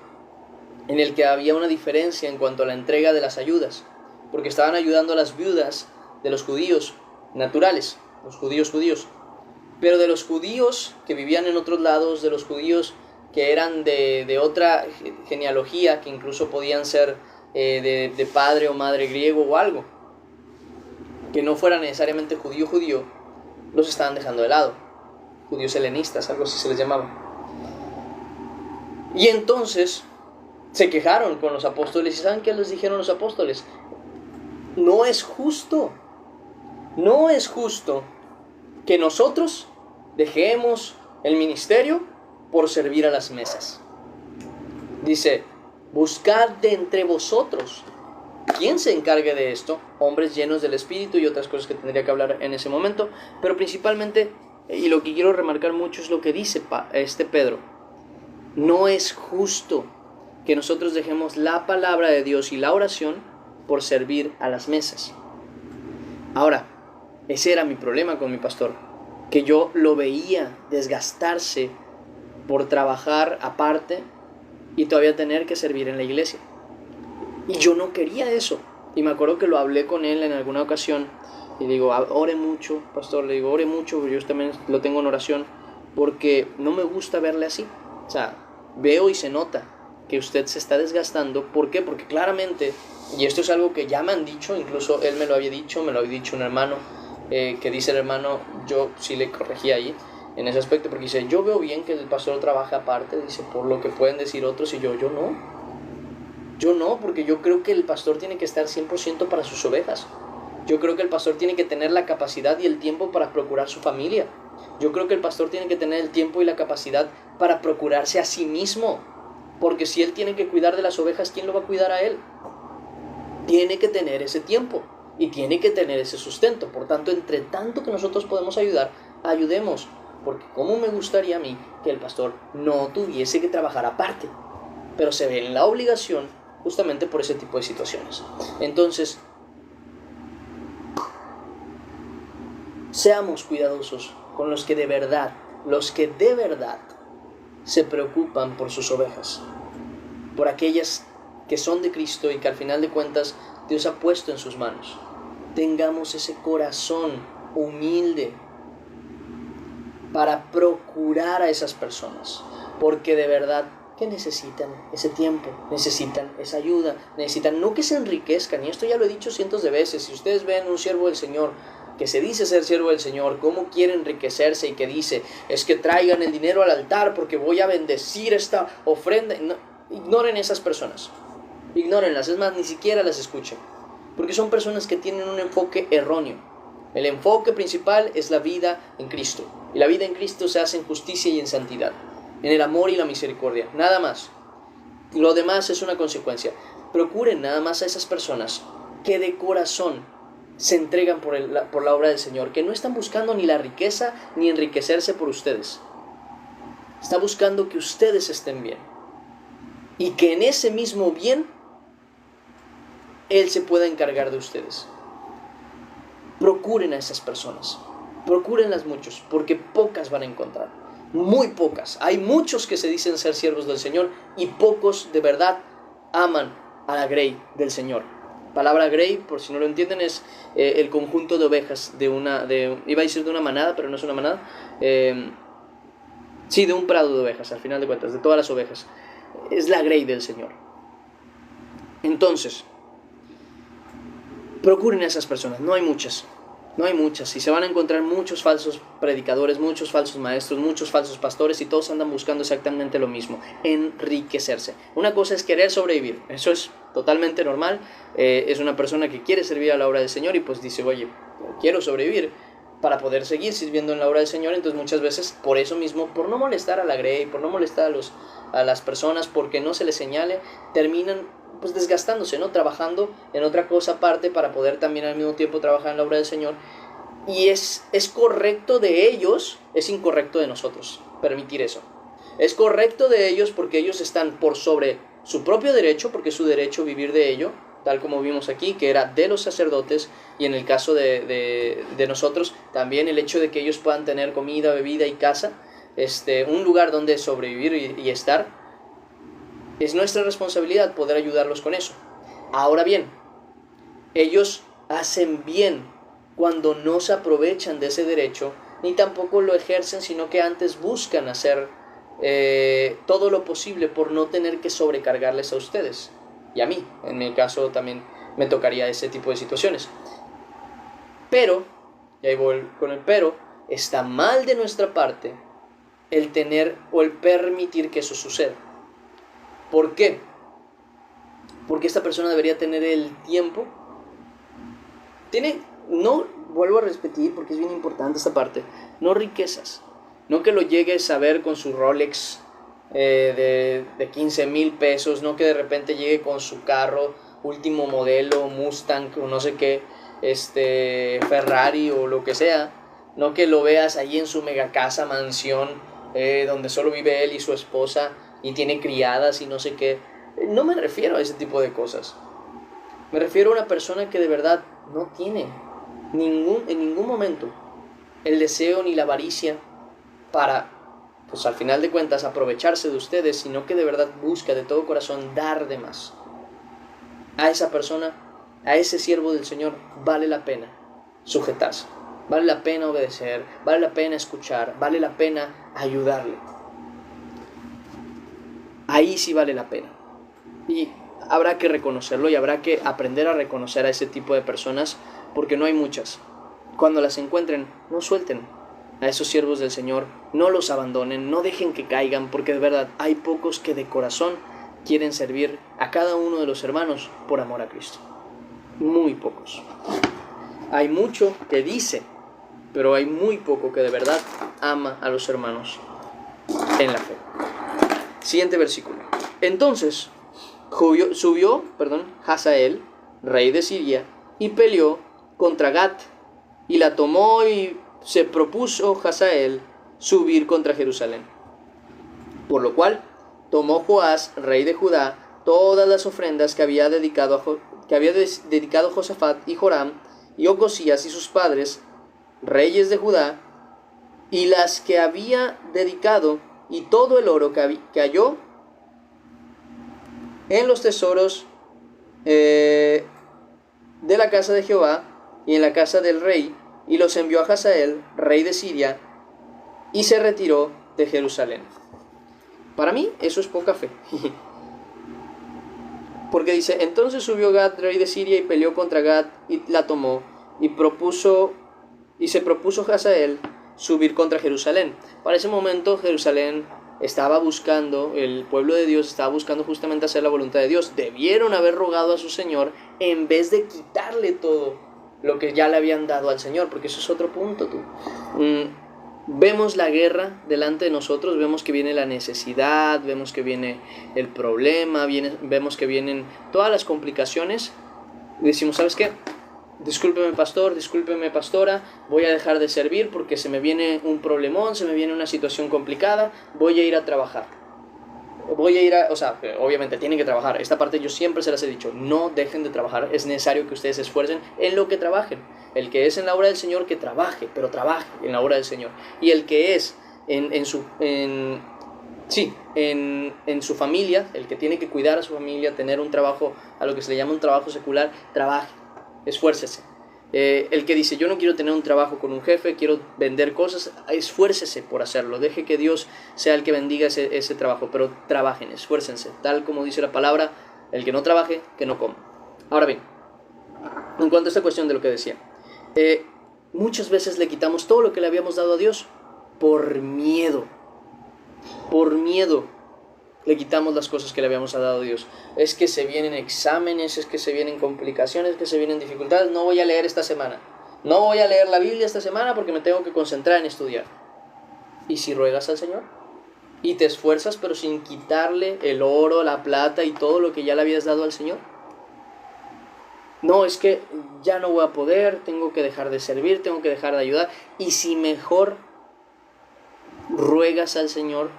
en el que había una diferencia en cuanto a la entrega de las ayudas, porque estaban ayudando a las viudas de los judíos naturales, los judíos, pero de los judíos que vivían en otros lados, de los judíos que eran de otra genealogía, que incluso podían ser de padre o madre griego o algo, que no fuera necesariamente judío, los estaban dejando de lado, judíos helenistas, algo así se les llamaba. Y entonces se quejaron con los apóstoles, y ¿saben qué les dijeron los apóstoles? No es justo que nosotros dejemos el ministerio por servir a las mesas. Dice, buscad de entre vosotros quién se encargue de esto, hombres llenos del Espíritu y otras cosas que tendría que hablar en ese momento, pero principalmente, y lo que quiero remarcar mucho es lo que dice Pedro. No es justo que nosotros dejemos la palabra de Dios y la oración por servir a las mesas. Ahora, ese era mi problema con mi pastor, que yo lo veía desgastarse por trabajar aparte y todavía tener que servir en la iglesia. Y yo no quería eso. Y me acuerdo que lo hablé con él en alguna ocasión y le digo, ore mucho, pastor, le digo, ore mucho, yo también lo tengo en oración, porque no me gusta verle así. O sea, veo y se nota que usted se está desgastando. ¿Por qué? Porque claramente, y esto es algo que ya me han dicho, incluso él me lo había dicho un hermano, que dice el hermano, yo sí le corregí ahí en ese aspecto, porque dice, yo veo bien que el pastor trabaja aparte, dice, por lo que pueden decir otros, y yo no, porque yo creo que el pastor tiene que estar 100% para sus ovejas. Yo creo que el pastor tiene que tener la capacidad y el tiempo para procurar su familia. Yo creo que el pastor tiene que tener el tiempo y la capacidad para procurarse a sí mismo, porque si él tiene que cuidar de las ovejas, ¿quién lo va a cuidar a él? Tiene que tener ese tiempo y tiene que tener ese sustento. Por tanto, entre tanto que nosotros podemos ayudar, ayudemos, porque como me gustaría a mí que el pastor no tuviese que trabajar aparte, pero se ve en la obligación justamente por ese tipo de situaciones. Entonces, seamos cuidadosos con los que de verdad se preocupan por sus ovejas, por aquellas que son de Cristo y que al final de cuentas Dios ha puesto en sus manos. tengamos ese corazón humilde para procurar a esas personas, porque de verdad que necesitan ese tiempo, necesitan esa ayuda, necesitan no que se enriquezcan, y esto ya lo he dicho cientos de veces. Si ustedes ven un siervo del Señor que se dice ser siervo del Señor, cómo quiere enriquecerse y que dice, es que traigan el dinero al altar porque voy a bendecir esta ofrenda, no, ignoren esas personas, ignórenlas, es más, ni siquiera las escuchen, porque son personas que tienen un enfoque erróneo. El enfoque principal es la vida en Cristo, y la vida en Cristo se hace en justicia y en santidad, en el amor y la misericordia, nada más. Lo demás es una consecuencia. Procuren nada más a esas personas que de corazón se entregan por la obra del Señor, que no están buscando ni la riqueza ni enriquecerse por ustedes. Está buscando que ustedes estén bien, y que en ese mismo bien Él se pueda encargar de ustedes. Procuren a esas personas, procúrenlas muchos, porque pocas van a encontrar, muy pocas. Hay muchos que se dicen ser siervos del Señor y pocos de verdad aman a la grey del Señor. Palabra grey, por si no lo entienden, es el conjunto de ovejas iba a decir de una manada, pero no es una manada, sí, de un prado de ovejas, al final de cuentas, de todas las ovejas. Es la grey del Señor. Entonces, procuren a esas personas, no hay muchas, y se van a encontrar muchos falsos predicadores, muchos falsos maestros, muchos falsos pastores, y todos andan buscando exactamente lo mismo, enriquecerse. Una cosa es querer sobrevivir, eso es totalmente normal. Es una persona que quiere servir a la obra del Señor y pues dice, oye, quiero sobrevivir para poder seguir sirviendo en la obra del Señor. Entonces muchas veces por eso mismo, por no molestar a la grey, por no molestar a las personas, porque no se les señale, terminan pues desgastándose, ¿no? Trabajando en otra cosa aparte para poder también al mismo tiempo trabajar en la obra del Señor. Y es correcto de ellos, es incorrecto de nosotros permitir eso. Es correcto de ellos porque ellos están por sobre su propio derecho, porque es su derecho vivir de ello, tal como vimos aquí, que era de los sacerdotes, y en el caso de nosotros, también el hecho de que ellos puedan tener comida, bebida y casa, un lugar donde sobrevivir y estar. Es nuestra responsabilidad poder ayudarlos con eso. Ahora bien, ellos hacen bien cuando no se aprovechan de ese derecho, ni tampoco lo ejercen, sino que antes buscan hacer todo lo posible por no tener que sobrecargarles a ustedes. Y a mí, en mi caso también me tocaría ese tipo de situaciones. Pero, y ahí voy con el pero, está mal de nuestra parte el tener o el permitir que eso suceda. ¿Por qué? Porque esta persona debería tener el tiempo. No, vuelvo a repetir porque es bien importante esta parte, no riquezas. No que lo llegues a ver con su Rolex de 15,000 pesos, no que de repente llegue con su carro último modelo, Mustang o no sé qué, Ferrari o lo que sea. No que lo veas ahí en su mega casa, mansión, donde solo vive él y su esposa, y tiene criadas y no sé qué. No me refiero a ese tipo de cosas. Me refiero a una persona que de verdad no tiene en ningún momento el deseo ni la avaricia para, pues al final de cuentas, aprovecharse de ustedes, sino que de verdad busca de todo corazón dar de más. A esa persona, a ese siervo del Señor, vale la pena sujetarse, vale la pena obedecer, vale la pena escuchar, vale la pena ayudarle. Ahí sí vale la pena. Y habrá que reconocerlo y habrá que aprender a reconocer a ese tipo de personas, porque no hay muchas. Cuando las encuentren, no suelten a esos siervos del Señor, no los abandonen, no dejen que caigan, porque de verdad hay pocos que de corazón quieren servir a cada uno de los hermanos por amor a Cristo. Muy pocos. Hay mucho que dice, pero hay muy poco que de verdad ama a los hermanos en la fe. Siguiente versículo. Entonces subió Hazael, rey de Siria, y peleó contra Gat, y la tomó, y se propuso Hazael subir contra Jerusalén. Por lo cual tomó Joás, rey de Judá, todas las ofrendas que había dedicado Josafat y Joram y Ocosías y sus padres, reyes de Judá, y las que había dedicado, y todo el oro que halló en los tesoros de la casa de Jehová, y en la casa del rey, y los envió a Hazael, rey de Siria, y se retiró de Jerusalén. Para mí eso es poca fe. Porque dice, entonces subió Gad, rey de Siria, y peleó contra Gad, y la tomó, y se propuso Hazael subir contra Jerusalén. Para ese momento Jerusalén estaba buscando, el pueblo de Dios estaba buscando justamente hacer la voluntad de Dios. Debieron haber rogado a su Señor en vez de quitarle todo lo que ya le habían dado al Señor, porque eso es otro punto, tú. Vemos la guerra delante de nosotros, vemos que viene la necesidad, vemos que viene el problema, vemos que vienen todas las complicaciones. Y decimos, ¿sabes qué? Discúlpeme pastor, discúlpeme pastora, voy a dejar de servir porque se me viene un problemón, se me viene una situación complicada, voy a ir a trabajar. Obviamente tienen que trabajar. Esta parte yo siempre se las he dicho, no dejen de trabajar, es necesario que ustedes se esfuercen en lo que trabajen. El que es en la obra del Señor, que trabaje, pero trabaje en la obra del Señor. Y el que es en su familia, el que tiene que cuidar a su familia, tener un trabajo, a lo que se le llama un trabajo secular, trabaje, esfuércese. El que dice, yo no quiero tener un trabajo con un jefe, quiero vender cosas, esfuércese por hacerlo, deje que Dios sea el que bendiga ese trabajo, pero trabajen, esfuércense, tal como dice la palabra, el que no trabaje, que no coma. Ahora bien, en cuanto a esta cuestión de lo que decía, muchas veces le quitamos todo lo que le habíamos dado a Dios por miedo le quitamos las cosas que le habíamos dado a Dios. Es que se vienen exámenes, es que se vienen complicaciones, que se vienen dificultades. No voy a leer esta semana. No voy a leer la Biblia esta semana porque me tengo que concentrar en estudiar. ¿Y si ruegas al Señor? Y te esfuerzas pero sin quitarle el oro, la plata y todo lo que ya le habías dado al Señor. No, es que ya no voy a poder, tengo que dejar de servir, tengo que dejar de ayudar. Y si mejor ruegas al Señor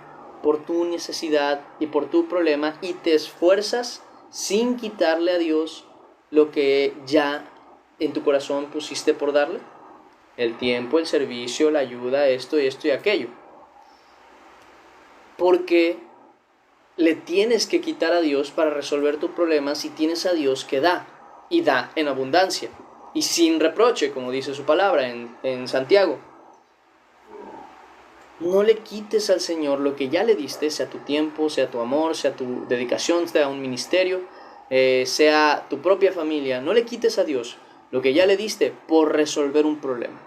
por tu necesidad y por tu problema y te esfuerzas sin quitarle a Dios lo que ya en tu corazón pusiste por darle, el tiempo, el servicio, la ayuda, esto y aquello, porque le tienes que quitar a Dios para resolver tu problema si tienes a Dios que da, y da en abundancia y sin reproche, como dice su palabra en Santiago. No le quites al Señor lo que ya le diste, sea tu tiempo, sea tu amor, sea tu dedicación, sea un ministerio, sea tu propia familia. No le quites a Dios lo que ya le diste por resolver un problema.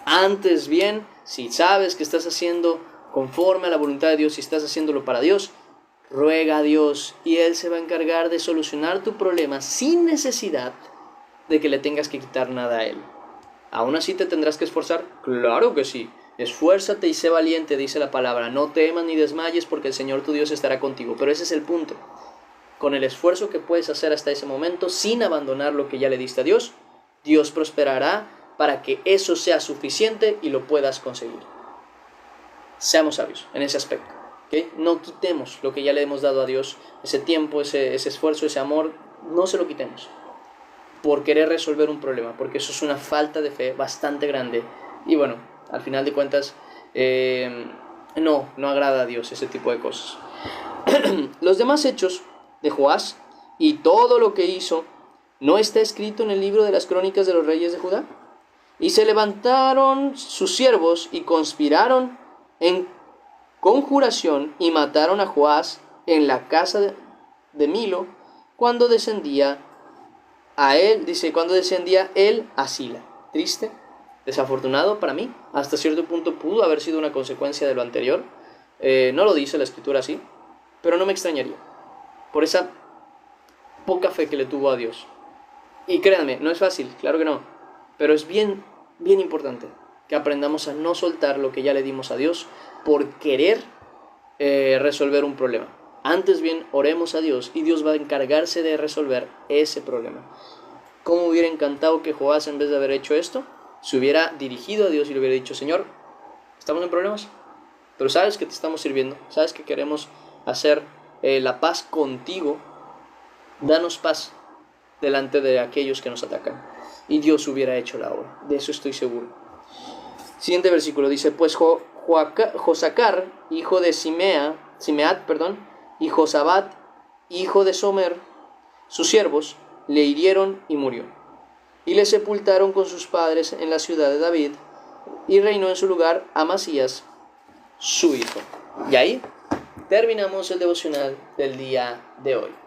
Antes bien, si sabes que estás haciendo conforme a la voluntad de Dios, si estás haciéndolo para Dios, ruega a Dios y Él se va a encargar de solucionar tu problema sin necesidad de que le tengas que quitar nada a Él. ¿Aún así te tendrás que esforzar? Claro que sí. Esfuérzate y sé valiente, dice la palabra. No temas ni desmayes porque el Señor tu Dios estará contigo. Pero ese es el punto. Con el esfuerzo que puedes hacer hasta ese momento, sin abandonar lo que ya le diste a Dios, Dios prosperará para que eso sea suficiente y lo puedas conseguir. Seamos sabios en ese aspecto, ¿okay? No quitemos lo que ya le hemos dado a Dios, ese tiempo, ese esfuerzo, ese amor, no se lo quitemos por querer resolver un problema, porque eso es una falta de fe bastante grande. Y bueno, al final de cuentas, no agrada a Dios ese tipo de cosas. Los demás hechos de Joás y todo lo que hizo, ¿no está escrito en el libro de las crónicas de los reyes de Judá? Y se levantaron sus siervos y conspiraron en conjuración y mataron a Joás en la casa de Milo cuando descendía él a Sila. Triste, desafortunado para mí. Hasta cierto punto pudo haber sido una consecuencia de lo anterior. No lo dice la escritura así, pero no me extrañaría por esa poca fe que le tuvo a Dios. Y créanme, no es fácil, claro que no, pero es bien importante que aprendamos a no soltar lo que ya le dimos a Dios por querer resolver un problema. Antes bien, oremos a Dios y Dios va a encargarse de resolver ese problema. ¿Cómo me hubiera encantado que Joás, en vez de haber hecho esto, se hubiera dirigido a Dios y le hubiera dicho: Señor, estamos en problemas, pero sabes que te estamos sirviendo, sabes que queremos hacer la paz contigo, danos paz delante de aquellos que nos atacan. Y Dios hubiera hecho la obra, de eso estoy seguro. Siguiente versículo dice: pues Josacar, hijo de Simeat, y Josabat, hijo de Somer, sus siervos, le hirieron y murió. y le sepultaron con sus padres en la ciudad de David, y reinó en su lugar Amasías, su hijo. Y ahí terminamos el devocional del día de hoy.